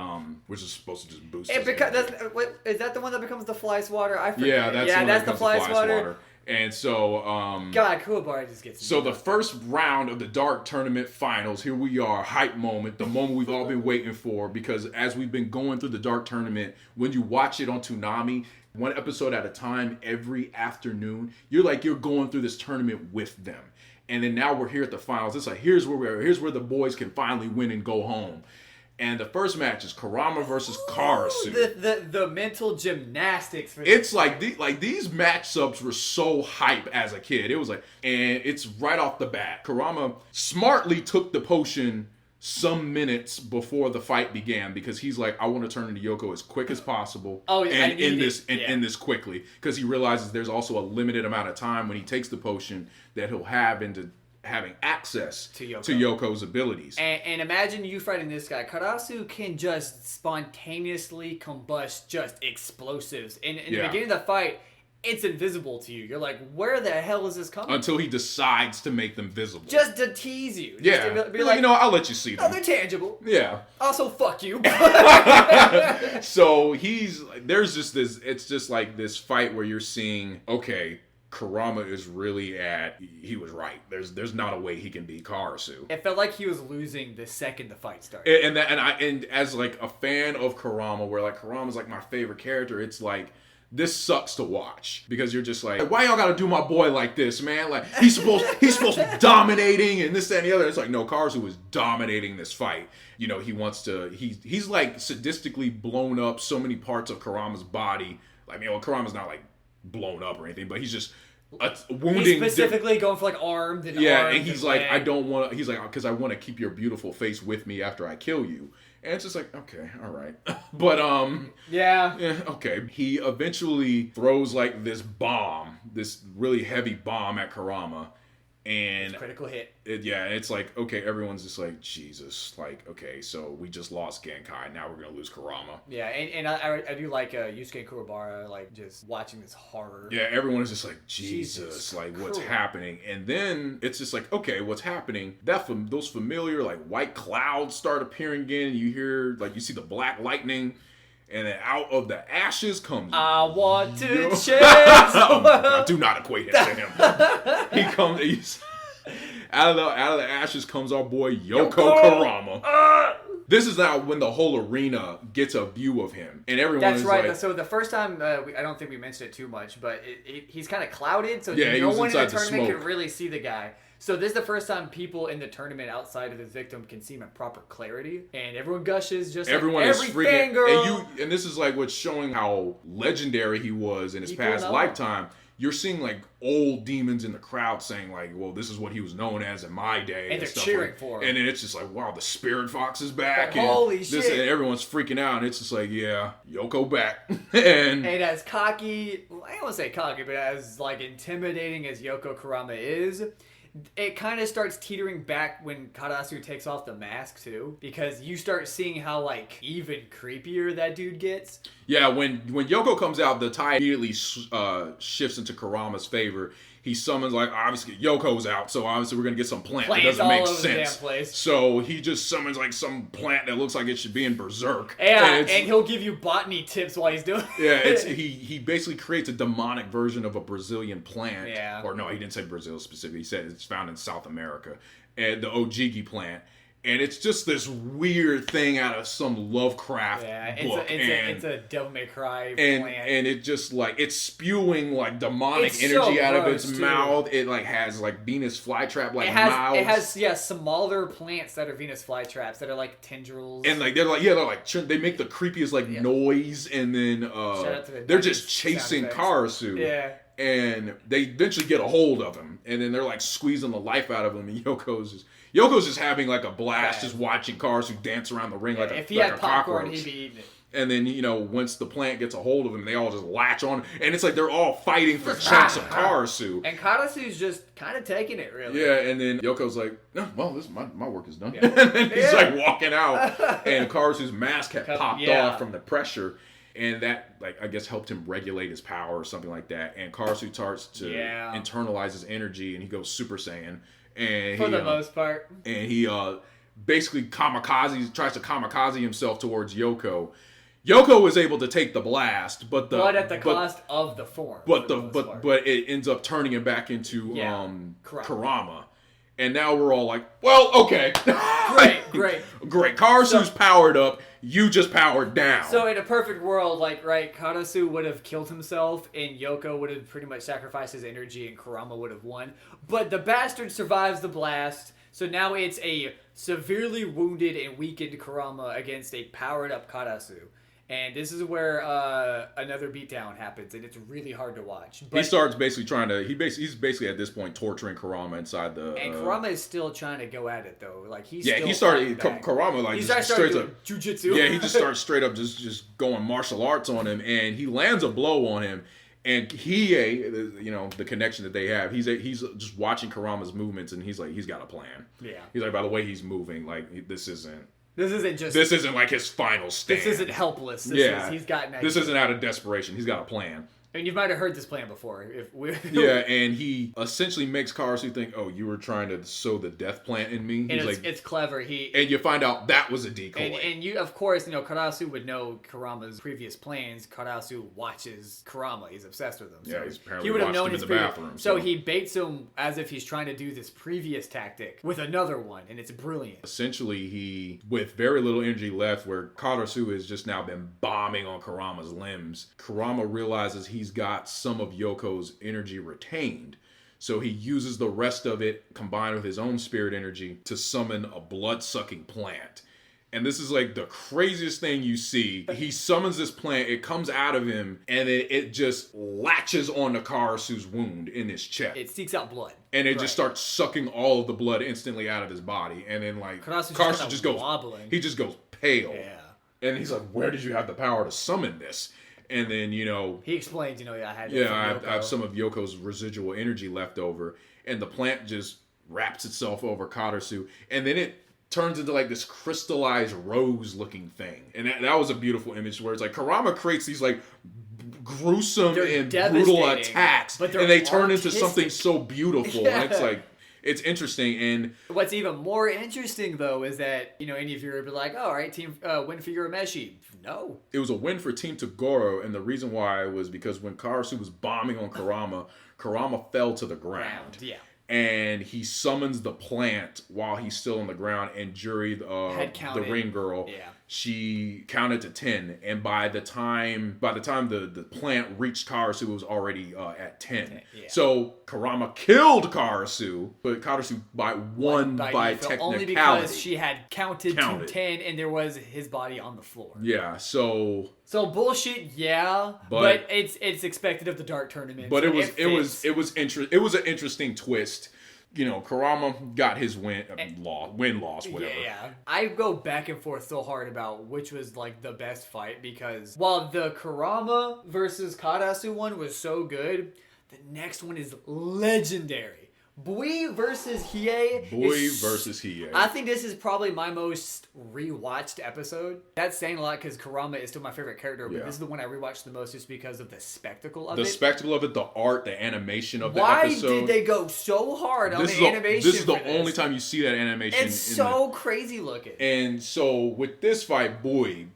which is supposed to just boost. Is that the one that becomes the fly swatter? I forget. Yeah, that's the fly swatter. And so, God, Kuwabara just gets. So the first round of the Dark Tournament Finals, here we are, hype moment, the moment we've all been waiting for, because as we've been going through the Dark Tournament, when you watch it on Toonami, one episode at a time, every afternoon, you're going through this tournament with them. And then now we're here at the finals. It's like, here's where the boys can finally win and go home. And the first match is Karama versus Karasu. The mental gymnastics. It's like these matchups were so hype as a kid. It was like, and it's right off the bat. Karama smartly took the potion some minutes before the fight began because he's like, I want to turn into Yoko as quick as possible. And end this quickly, because he realizes there's also a limited amount of time when he takes the potion that he'll have into having access to Yoko's abilities. And imagine you fighting this guy. Karasu can just spontaneously combust just explosives. In the beginning of the fight, it's invisible to you. You're like, where the hell is this coming? Until he decides to make them visible. Just to tease you. Just to be like, you know, I'll let you see them. Oh, they're tangible. Yeah. Also, fuck you. So there's just this, it's just like this fight where you're seeing, okay, Karama is really he was right. There's not a way he can beat Karasu. It felt like he was losing the second the fight started. And as like a fan of Karama, where like Karama's like my favorite character, it's like, this sucks to watch because you're just like, why y'all gotta do my boy like this, man? Like he's supposed to be dominating and this, that, and the other. It's like, no, Karasu is dominating this fight. You know, he's like sadistically blown up so many parts of Karama's body. Like, you know, Karama's not like blown up or anything, but he's just wounding. He's specifically going for like armed and and he's like, I don't want. He's like, because I want to keep your beautiful face with me after I kill you. And it's just like, okay, all right. But, yeah, okay. He eventually throws, like, this really heavy bomb at Karama. And critical hit. It's like, okay, everyone's just like, Jesus. Like, okay, so we just lost Genkai. Now we're going to lose Karama. Yeah, and I do like Yusuke and Kubara, like, just watching this horror. Yeah, everyone is just like, Jesus, like, what's happening? And then it's just like, okay, what's happening? Those familiar, like, white clouds start appearing again. You hear, like, you see the black lightning. And then out of the ashes comes... I want to change. Oh my God, do not equate it to him. He comes... out of the ashes comes our boy Yoko Karama. This is now when the whole arena gets a view of him. And everyone is right. Like, so the first time, I don't think we mentioned it too much, but he's kind of clouded, so yeah, no one in the tournament can really see the guy. So this is the first time people in the tournament outside of his victim can see him in proper clarity, and everyone gushes just everyone like is every freaking. fangirl. And this is like what's showing how legendary he was in his past lifetime. You're seeing like old demons in the crowd saying like, well, this is what he was known as in my day. And they're cheering for him. And then it's just like, wow, the spirit fox is back. Like, holy shit. And everyone's freaking out. And it's just like, yeah, Yoko back. and as cocky, I don't want to say cocky, but as like intimidating as Yoko Karama is, it kind of starts teetering back when Karasu takes off the mask too, because you start seeing how like even creepier that dude gets. Yeah, when Yoko comes out, the tide immediately shifts into Karama's favor. He summons, like, obviously Yoko's out, so obviously we're gonna get some plant that doesn't make sense. So he just summons like some plant that looks like it should be in Berserk. Yeah, and he'll give you botany tips while he's doing it. Yeah, he basically creates a demonic version of a Brazilian plant. Yeah. Or no, he didn't say Brazil specifically. He said it's found in South America, and the Ojigi plant. And it's just this weird thing out of some Lovecraft book. It's a Devil May Cry plant. And it just like, it's spewing like demonic energy out of its mouth. It like has like Venus flytrap like mouths. It has smaller plants that are Venus flytraps that are like tendrils. And like they make the creepiest like noise, and then they're just chasing Karasu. Yeah. And they eventually get a hold of him, and then they're like squeezing the life out of him, and Yoko's just having like a blast, just watching Karasu dance around the ring like a popcorn, cockroach. He'd be eating it. And then, you know, once the plant gets a hold of him, they all just latch on, and it's like they're all fighting for chunks of Karasu. And Karasu's just kind of taking it, really. Yeah, and then Yoko's like, no, well, this my work is done. Yeah. And then he's like walking out, and Karasu's mask had popped off from the pressure. And that, like, I guess helped him regulate his power or something like that. And Karasu starts to internalize his energy, and he goes Super Saiyan. And for the most part. And he basically tries to kamikaze himself towards Yoko. Yoko was able to take the blast, but at the cost of the form. But it ends up turning him back into Karama. And now we're all like, well, okay. Great. Karasu's powered up. You just powered down. So in a perfect world, Karasu would have killed himself, and Yoko would have pretty much sacrificed his energy, and Karama would have won. But the bastard survives the blast, so now it's a severely wounded and weakened Karama against a powered up Karasu. And this is where another beatdown happens, and it's really hard to watch. But he starts basically he's basically at this point torturing Karama inside the... And Karama is still trying to go at it, though. Karama, like, just straight up... Jujitsu. Yeah, he just starts straight up just going martial arts on him, and he lands a blow on him, And Hiei, you know, the connection that they have, he's just watching Karama's movements, and he's like, he's got a plan. Yeah. He's like, by the way he's moving, like, this isn't like his final stand. This isn't helpless. He's got an idea. This isn't out of desperation. He's got a plan. And you might have heard this plan before. Yeah, and he essentially makes Karasu think, "Oh, you were trying to sow the death plant in me." And it's clever. And you find out that was a decoy. And you, of course, you know, Karasu would know Karama's previous plans. Karasu watches Karama. He's obsessed with him. So yeah, he's apparently he would have known him in the bathroom. So he baits him as if he's trying to do this previous tactic with another one, and it's brilliant. Essentially, he, with very little energy left, where Karasu has just now been bombing on Karama's limbs, Karama realizes he's got some of Yoko's energy retained. So he uses the rest of it, combined with his own spirit energy, to summon a blood-sucking plant. And this is like the craziest thing you see. He summons this plant, it comes out of him, and it just latches onto Karasu's wound in his chest. It seeks out blood. And it just starts sucking all of the blood instantly out of his body. And then, like, Carson just goes wobbling. He just goes pale. Yeah. And he's like, where did you have the power to summon this? And then, you know... He explains, you know, I have some of Yoko's residual energy left over. And the plant just wraps itself over Karasu. And then it turns into, like, this crystallized rose-looking thing. And that was a beautiful image where it's like, Karama creates these, like, gruesome and brutal attacks. And they turn into something so beautiful. Yeah. And it's like... It's interesting, and... What's even more interesting, though, is that, you know, any of you would be like, oh, all right, team, win for Urameshi. No. It was a win for Team Tagore, and the reason why was because when Karasu was bombing on Karama fell to the ground. Yeah. And he summons the plant while he's still on the ground, and Juri, the ring girl, she counted to 10, and by the time the plant reached Karasu, it was already at 10. Yeah. So Karama killed Karasu, but Karasu won by technicality. Only because she had counted to 10, and there was his body on the floor. Yeah, so bullshit, yeah, but it's expected of the Dark Tournament. But it was an interesting twist. You know, Karama got his win, loss, whatever. Yeah. I go back and forth so hard about which was, like, the best fight, because while the Karama versus Karasu one was so good, the next one is legendary. Bui versus Hiei. I think this is probably my most rewatched episode. That's saying a lot because Karama is still my favorite character, but this is the one I rewatched the most just because of the spectacle of it. The spectacle of it, the art, the animation of the episode. Why did they go so hard on the animation? This is the only time you see that animation. It's so crazy looking. And so with this fight, Bui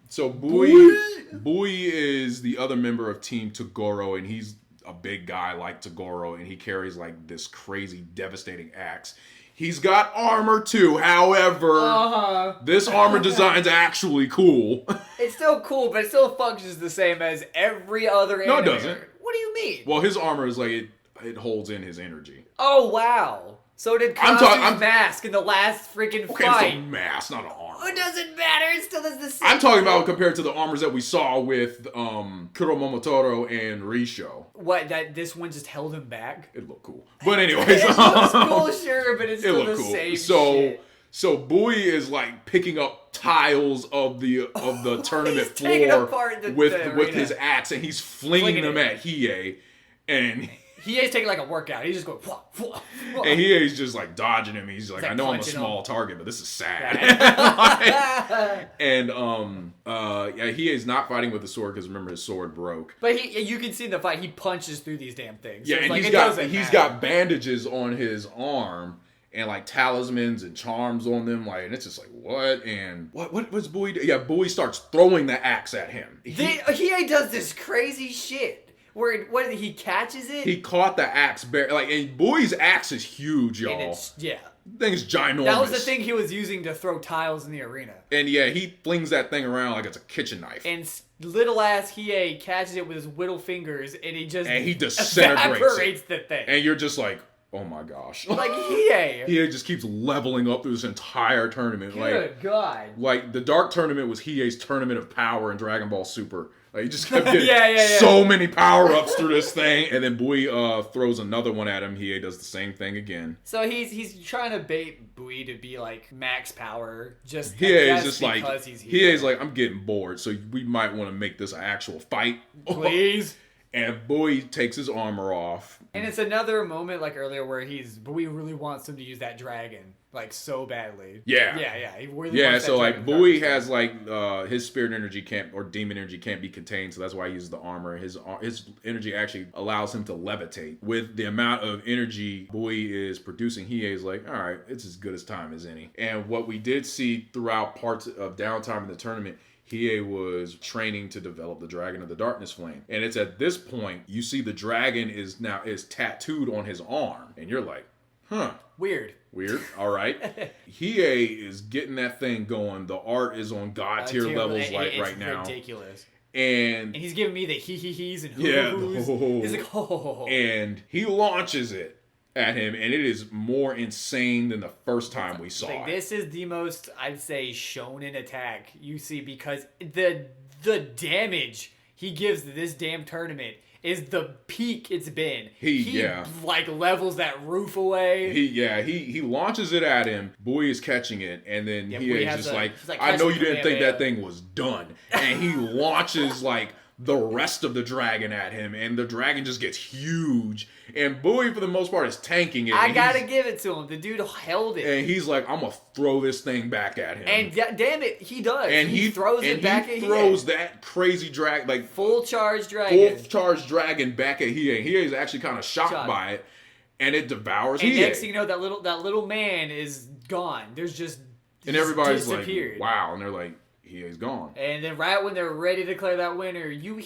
is the other member of Team Tagore, and he's a big guy like Tagore, and he carries like this crazy devastating axe. He's got armor too, however, this armor design's actually cool. It's still cool, but it still functions the same as every other anime. No, it doesn't. What do you mean? Well, his armor is like, it holds in his energy. Oh, wow. So did Karasu's mask in the last freaking fight. It's a mask, not an armor. It doesn't matter. It still does the same. I'm talking about compared to the armors that we saw with Kuromomotoro and Risho. What, that this one just held him back? It looked cool. But anyways. It looks cool, sure, but it's still the same shit. So Bui is like picking up tiles of the tournament floor with his axe, and he's flinging them at Hiei, and Hiei's taking like a workout. He's just going, and Hiei's just like dodging him. He's like, I know I'm a small target, but this is sad. And Hiei's not fighting with the sword because remember his sword broke. But you can see in the fight he punches through these damn things. So and he's got bandages on his arm. And like talismans and charms on them, like, and it's just like, what? And what was Bui do? Yeah, Bui starts throwing the axe at him. Hiei does this crazy shit. Where he catches it? He caught the axe, and Bui's axe is huge, y'all. And the thing is ginormous. That was the thing he was using to throw tiles in the arena. And he flings that thing around like it's a kitchen knife. And little ass Hiei catches it with his little fingers, and he disintegrates evaporates the thing. And you're just like, oh my gosh. Like Hiei. Hiei just keeps leveling up through this entire tournament. Good God. Like, the Dark Tournament was Hiei's tournament of power in Dragon Ball Super. Like, he just kept getting so many power-ups through this thing. And then Bui throws another one at him. Hiei does the same thing again. So he's trying to bait Bui to be, like, max power. Hiei's just like, Hiei's like, I'm getting bored, so we might want to make this an actual fight. Please? And Bowie takes his armor off. And it's another moment like earlier where Bowie really wants him to use that dragon like so badly. Yeah. Yeah. He really wants so that like dragon Bowie card. has like his spirit energy can't or demon energy can't be contained, so that's why he uses the armor. His energy actually allows him to levitate. With the amount of energy Bowie is producing, he is like, all right, it's as good as time as any. And what we did see throughout parts of downtime in the tournament, Hiei was training to develop the Dragon of the Darkness Flame. And it's at this point, you see the dragon is tattooed on his arm. And you're like, huh. Weird. All right. Hiei is getting that thing going. The art is on God tier levels right now. It's ridiculous. And he's giving me the hee-hee-hees and hoo-hoos. He's like, ho. And he launches it at him, and it is more insane than the first time we saw it. This is the most, I'd say, shonen attack you see, because the damage he gives this damn tournament is the peak it's been. He like levels that roof away. He launches it at him. Bowie is catching it, and then he is just like, I know you didn't think that thing was done. And he launches like the rest of the dragon at him, and the dragon just gets huge. And Bowie, for the most part, is tanking it. I gotta give it to him. The dude held it. And he's like, I'm gonna throw this thing back at him. And damn it, he does. And he throws it back at him. He throws that crazy dragon, like full charge dragon back at Hiei. Hiei is actually kind of shocked by it, and it devours Hiei. And next thing you know, that little man is gone. There's just and everybody's disappeared. Like, wow, and they're like, Hiei's gone. And then right when they're ready to declare that winner, you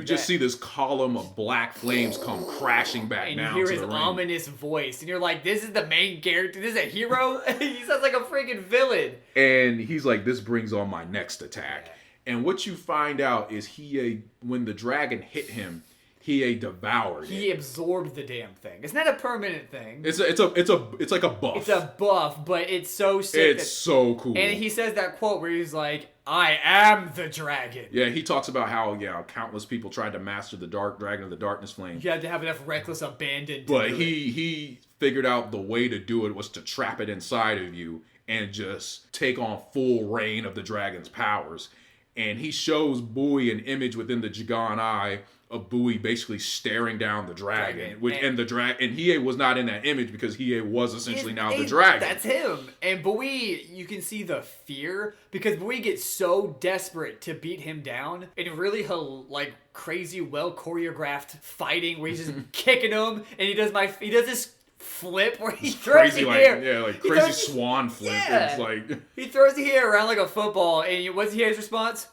just see this column of black flames come crashing back down to the ring. And you hear his ominous voice, and you're like, this is the main character? This is a hero? He sounds like a freaking villain. And he's like, this brings on my next attack. Yeah. And what you find out is Hiei, when the dragon hit him, Hiei devoured it. He absorbed the damn thing. It's not a permanent thing. It's like a buff. It's a buff, but it's so sick. It's so cool. And he says that quote where he's like, I am the dragon. Yeah, he talks about how countless people tried to master the dragon of the darkness flame. You had to have enough reckless abandon. But he figured out the way to do it was to trap it inside of you and just take on full reign of the dragon's powers. And he shows Bowie an image within the Jigan Eye of Bowie basically staring down the dragon. And Hiei was not in that image because Hiei was essentially now the dragon. That's him. And Bowie, you can see the fear because Bowie gets so desperate to beat him down in really like crazy, well choreographed fighting where he's just kicking him, and he does this flip where he throws the hair. Like crazy swan flip. Yeah. It's like he throws the hair around like a football, and what's Hiei's response?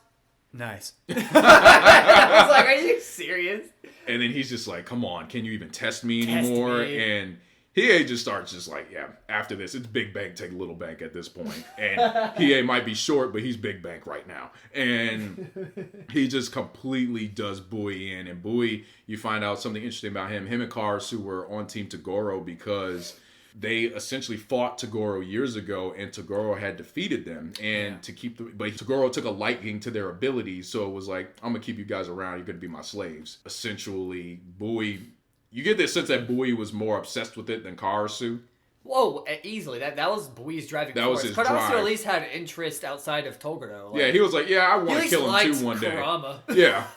Nice. I was like, are you serious? And then he's just like, come on, can you even test me anymore? And Hiei just starts just like, yeah, after this, it's big bank, take little bank at this point. And Hiei might be short, but he's big bank right now. And he just completely does Bowie in. And Bowie, you find out something interesting about him. Him and Karsu were on Team Tagore because they essentially fought Tagore years ago, and Tagore had defeated them. And but Tagore took a liking to their abilities, so it was like, I'm gonna keep you guys around. You're gonna be my slaves. Essentially, Bowie, you get this sense that Bowie was more obsessed with it than Karsu. Whoa, easily. That was Bowie's driving force. That was his drive. Karsu at least had interest outside of Toguro. Like, yeah, he was like, yeah, I want to kill him too one day. Karama. Yeah.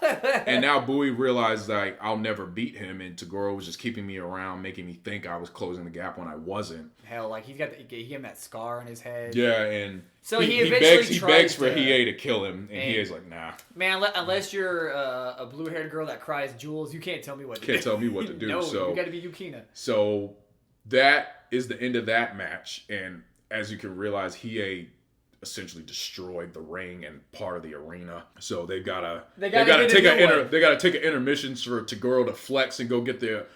And now Bowie realized like I'll never beat him, and Tagore was just keeping me around, making me think I was closing the gap when I wasn't. Hell, like he got that scar on his head. Yeah, and so he begs for Hiei to kill him, and Hiei's like, nah. Man, unless you're a blue-haired girl that cries jewels, you can't tell me what to do. Can't tell me what to do. No, so you got to be Yukina. So that is the end of that match, and as you can realize, Hiei essentially destroyed the ring and part of the arena. So they gotta take an intermission for Tagore to flex and go get the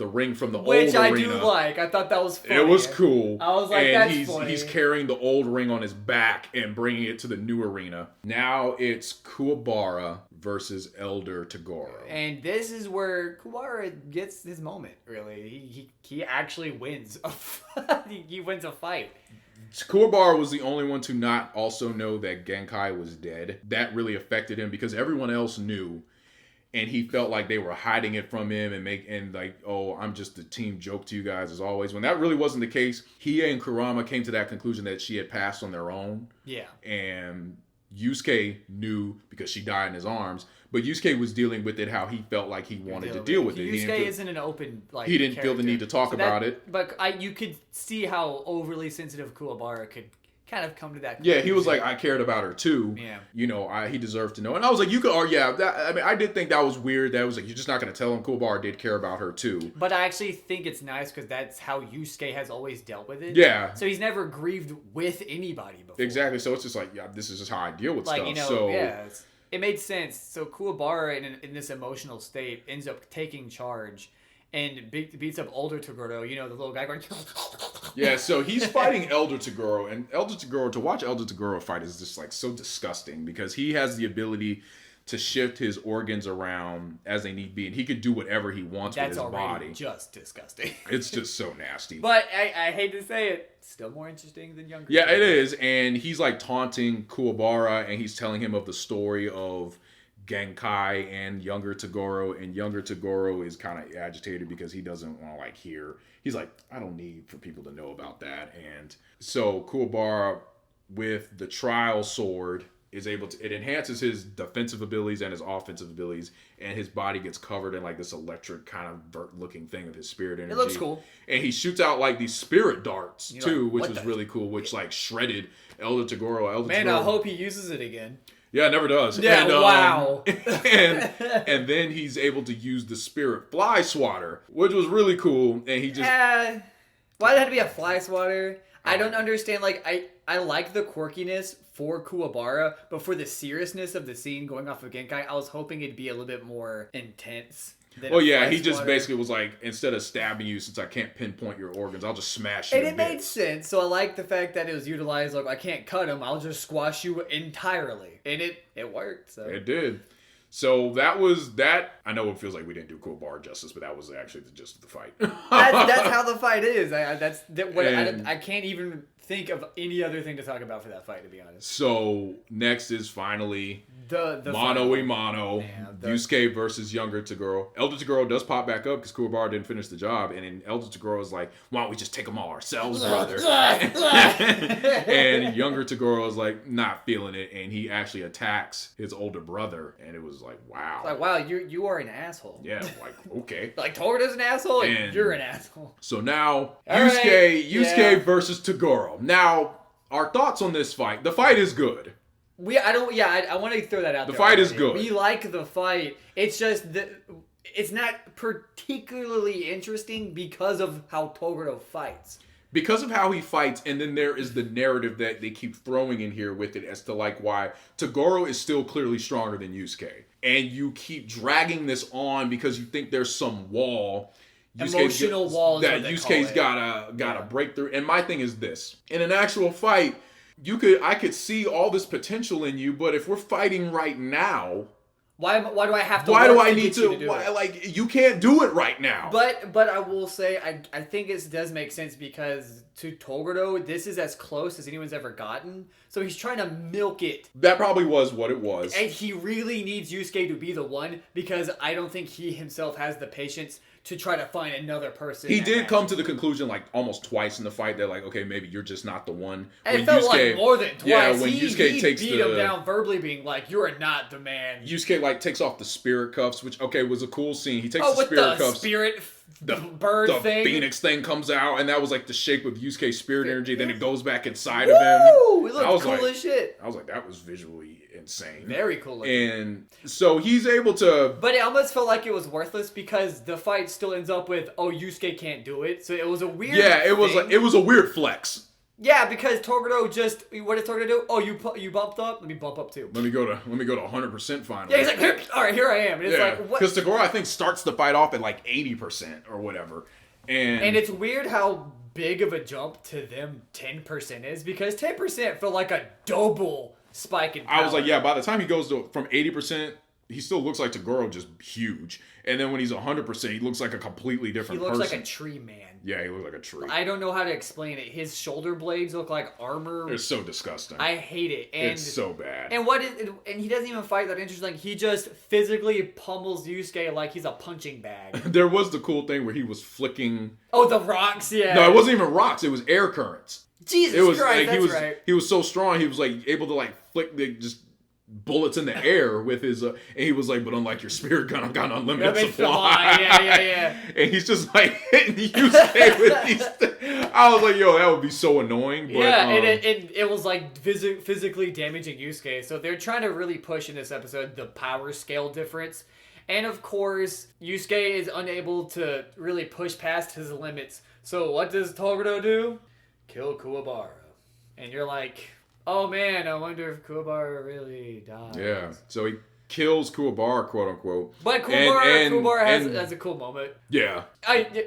ring from the old arena. Which I do like. I thought that was funny. It was cool. I was like, and that's funny. He's carrying the old ring on his back and bringing it to the new arena. Now it's Kubara versus Elder Tagore. And this is where Kubara gets his moment, really. He actually wins. He wins a fight. Kubara was the only one to not also know that Genkai was dead. That really affected him because everyone else knew. And he felt like they were hiding it from him and like, oh, I'm just a team joke to you guys as always. When that really wasn't the case, Hiei and Karama came to that conclusion that she had passed on their own. Yeah. And Yusuke knew because she died in his arms, but Yusuke was dealing with it how he felt like he wanted to deal with it. Yusuke isn't an open he didn't feel the need to talk about it. But you could see how overly sensitive Kuwabara could kind of come to that conclusion. Yeah, he was like, I cared about her too. Yeah. You know, he deserved to know. And I was like, you could, I did think that was weird. That was like, you're just not going to tell him Kuwabara did care about her too. But I actually think it's nice because that's how Yusuke has always dealt with it. Yeah. So he's never grieved with anybody before. Exactly. So it's just like, yeah, this is just how I deal with like, stuff. You know, so yeah, it made sense. So Kuwabara in this emotional state ends up taking charge and beats up Elder Tagore, you know, the little guy going... Yeah, so he's fighting Elder Tagore, and to watch Elder Tagore fight is just like so disgusting because he has the ability to shift his organs around as they need be, and he could do whatever he wants with his body. That's just disgusting. It's just so nasty. But I hate to say it, still more interesting than Younger Yeah, Tagore. it is, and he's like taunting Kuwabara, and he's telling him of the story of Genkai and Younger Tagore, and Younger Tagore is kind of agitated because he doesn't want to like hear. He's like, I don't need for people to know about that. And so Kuwabara with the trial sword is able to, it enhances his defensive abilities and his offensive abilities, and his body gets covered in like this electric kind of vert looking thing of his spirit energy. It looks cool. And he shoots out like these spirit darts too, like, which was really cool, which like shredded Elder Tagore. Man, I hope he uses it again. Yeah, it never does. Yeah, and, wow. and then he's able to use the spirit fly swatter, which was really cool. And he just why did it have to be a fly swatter? I don't understand. Like I like the quirkiness for Kuwabara, but for the seriousness of the scene going off of Genkai, I was hoping it'd be a little bit more intense. Well, yeah, he just basically was like, instead of stabbing you, since I can't pinpoint your organs, I'll just smash you. And it made sense. So I like the fact that it was utilized. Like, I can't cut him. I'll just squash you entirely. And it worked. So it did. So that was that. I know it feels like we didn't do Kuwabara justice, but that was actually the gist of the fight. that's how the fight is. I can't even think of any other thing to talk about for that fight, to be honest. So next is finally the mano a mano, Yusuke versus Younger Tagore. Elder Tagore does pop back up because Kubara didn't finish the job, and then Elder Tagore is like, "Why don't we just take them all ourselves, brother?" And Younger Tagore is like not feeling it, and he actually attacks his older brother, and it was like, wow, like, wow, you are an asshole. Yeah, like, okay. Like Togado's an asshole, and you're an asshole. So now Yusuke versus Tagore. Now, our thoughts on this fight. The fight is good. I want to throw that out there. The fight is good. We like the fight. It's just it's not particularly interesting because of how Toguro fights. Because of how he fights, and then there is the narrative that they keep throwing in here with it as to like why Tagore is still clearly stronger than Yusuke. And you keep dragging this on because you think there's some wall. Emotional wall that Yusuke's gotta break through. And my thing is this. In an actual fight, I could see all this potential in you, but if we're fighting right now, why do I have to? Why do I need to? Like, you can't do it right now. But I will say I think it does make sense because to Toguro, this is as close as anyone's ever gotten. So he's trying to milk it. That probably was what it was. And he really needs Yusuke to be the one because I don't think he himself has the patience to try to find another person. He did come to the conclusion like almost twice in the fight that like, okay, maybe you're just not the one. And it felt like more than twice. Yeah, when Yusuke takes beat him down verbally, being like, "You're not the man." Yusuke like takes off the spirit cuffs, which was a cool scene. He takes the spirit cuffs. The bird thing. The phoenix thing comes out, and that was like the shape of Yusuke's spirit energy. Then it goes back inside of him. It looked cool as shit. I was like, that was visually insane. Very cool looking. And so he's able to... But it almost felt like it was worthless because the fight still ends up with, Yusuke can't do it. So it was a weird thing. It was a weird flex. Yeah, because Toguro just... What did Toguro do? Oh, you bumped up? Let me bump up too. Let me go to 100% finally. Yeah, he's like, all right, here I am. And it's like, what? Because Tagore, I think, starts the fight off at like 80% or whatever. And it's weird how big of a jump to them 10% is because 10% felt like a double spike in power. I was like, yeah, by the time he goes from 80%, he still looks like Tagore, just huge. And then when he's 100%, he looks like a completely different person. He looks like a tree man. Yeah, he looks like a tree. I don't know how to explain it. His shoulder blades look like armor. It's so disgusting. I hate it. And it's so bad. And he doesn't even fight that interesting. He just physically pummels Yusuke like he's a punching bag. There was the cool thing where he was flicking... Oh, the rocks, yeah. No, it wasn't even rocks. It was air currents. Jesus It was Christ, like that's right. he was so strong. He was like able to like flick the just bullets in the air with his. And he was like, but unlike your spirit gun, I've got an unlimited supply. Yeah. And he's just like hitting Yusuke with these. I was like, yo, that would be so annoying. But, and it was like physically damaging Yusuke. So they're trying to really push in this episode the power scale difference. And of course, Yusuke is unable to really push past his limits. So what does Toguro do? Kill Kuwabara. And you're like, oh man, I wonder if Kubara really dies. Yeah, so he kills Kuwabara, quote unquote. But Kubara has a cool moment. Yeah.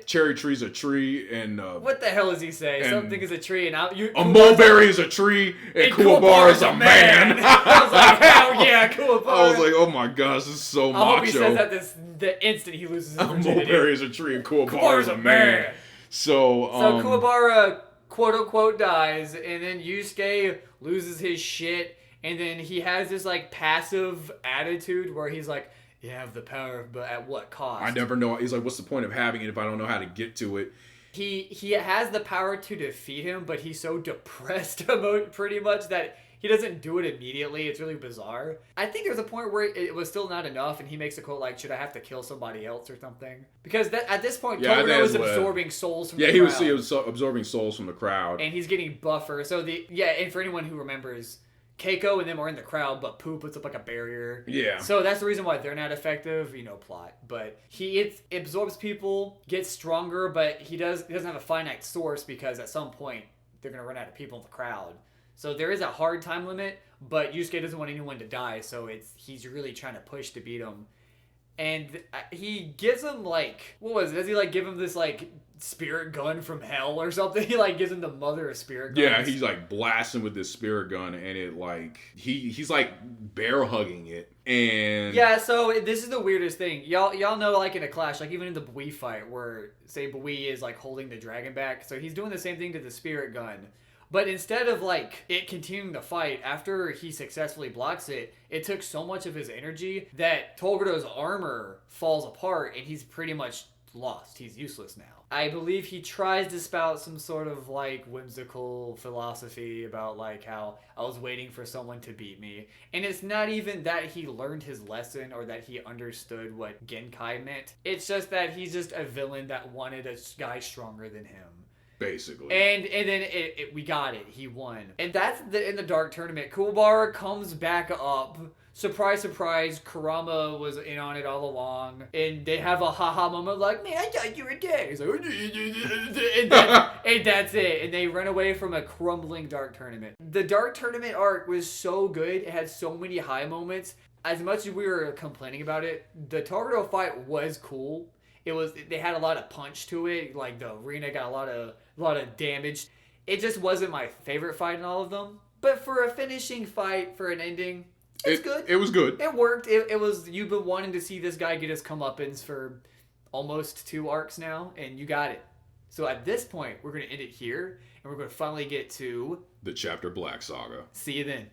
Cherry tree's a tree, and what the hell does he say? Something is a tree, and a mulberry is a tree, and Kuwabara is a man. I was like, hell yeah, Kuwabara. I was like, oh my gosh, this is so macho. I hope he says that the instant he loses his virginity. A mulberry is a tree, and Kuwabara is a man. So Kuwabara, quote unquote, dies, and then Yusuke loses his shit, and then he has this like passive attitude where he's like, you have the power, but at what cost? I never know. He's like, what's the point of having it if I don't know how to get to it? He has the power to defeat him, but he's so depressed pretty much that he doesn't do it immediately. It's really bizarre. I think there's a point where it was still not enough, and he makes a quote like, should I have to kill somebody else or something? Because at this point, Toguro was absorbing souls from the crowd. Yeah, he was absorbing souls from the crowd. And he's getting buffer. So and for anyone who remembers, Keiko and them are in the crowd, but Pooh puts up like a barrier. Yeah. So that's the reason why they're not effective, plot. But he absorbs people, gets stronger, but he doesn't have a finite source because at some point they're going to run out of people in the crowd. So there is a hard time limit, but Yusuke doesn't want anyone to die, so he's really trying to push to beat him. And he gives him like, what was it? Does he like give him this like spirit gun from hell or something? He like gives him the mother of spirit guns. Yeah, he's like blasting with this spirit gun, and it like he's like bear hugging it. And yeah, so this is the weirdest thing. Y'all know, like in a clash, like even in the Bui fight, where say Bui is like holding the dragon back, so he's doing the same thing to the spirit gun. But instead of like it continuing to fight, after he successfully blocks it, it took so much of his energy that Togoro's armor falls apart and he's pretty much lost. He's useless now. I believe he tries to spout some sort of like whimsical philosophy about like how I was waiting for someone to beat me. And it's not even that he learned his lesson or that he understood what Genkai meant. It's just that he's just a villain that wanted a guy stronger than him. Basically. And then we got it. He won. And that's in the Dark Tournament. Kubara comes back up. Surprise, surprise. Karama was in on it all along. And they have a haha moment like, man, I thought you were dead. He's like, and that's it. And they run away from a crumbling Dark Tournament. The Dark Tournament arc was so good. It had so many high moments. As much as we were complaining about it, the Toguro fight was cool. They had a lot of punch to it. Like the arena got a lot of damage. It just wasn't my favorite fight in all of them. But for a finishing fight, for an ending, it's good. It was good. It worked. It was, you've been wanting to see this guy get his comeuppance for almost 2 arcs now, and you got it. So at this point, we're going to end it here, and we're going to finally get to the Chapter Black Saga. See you then.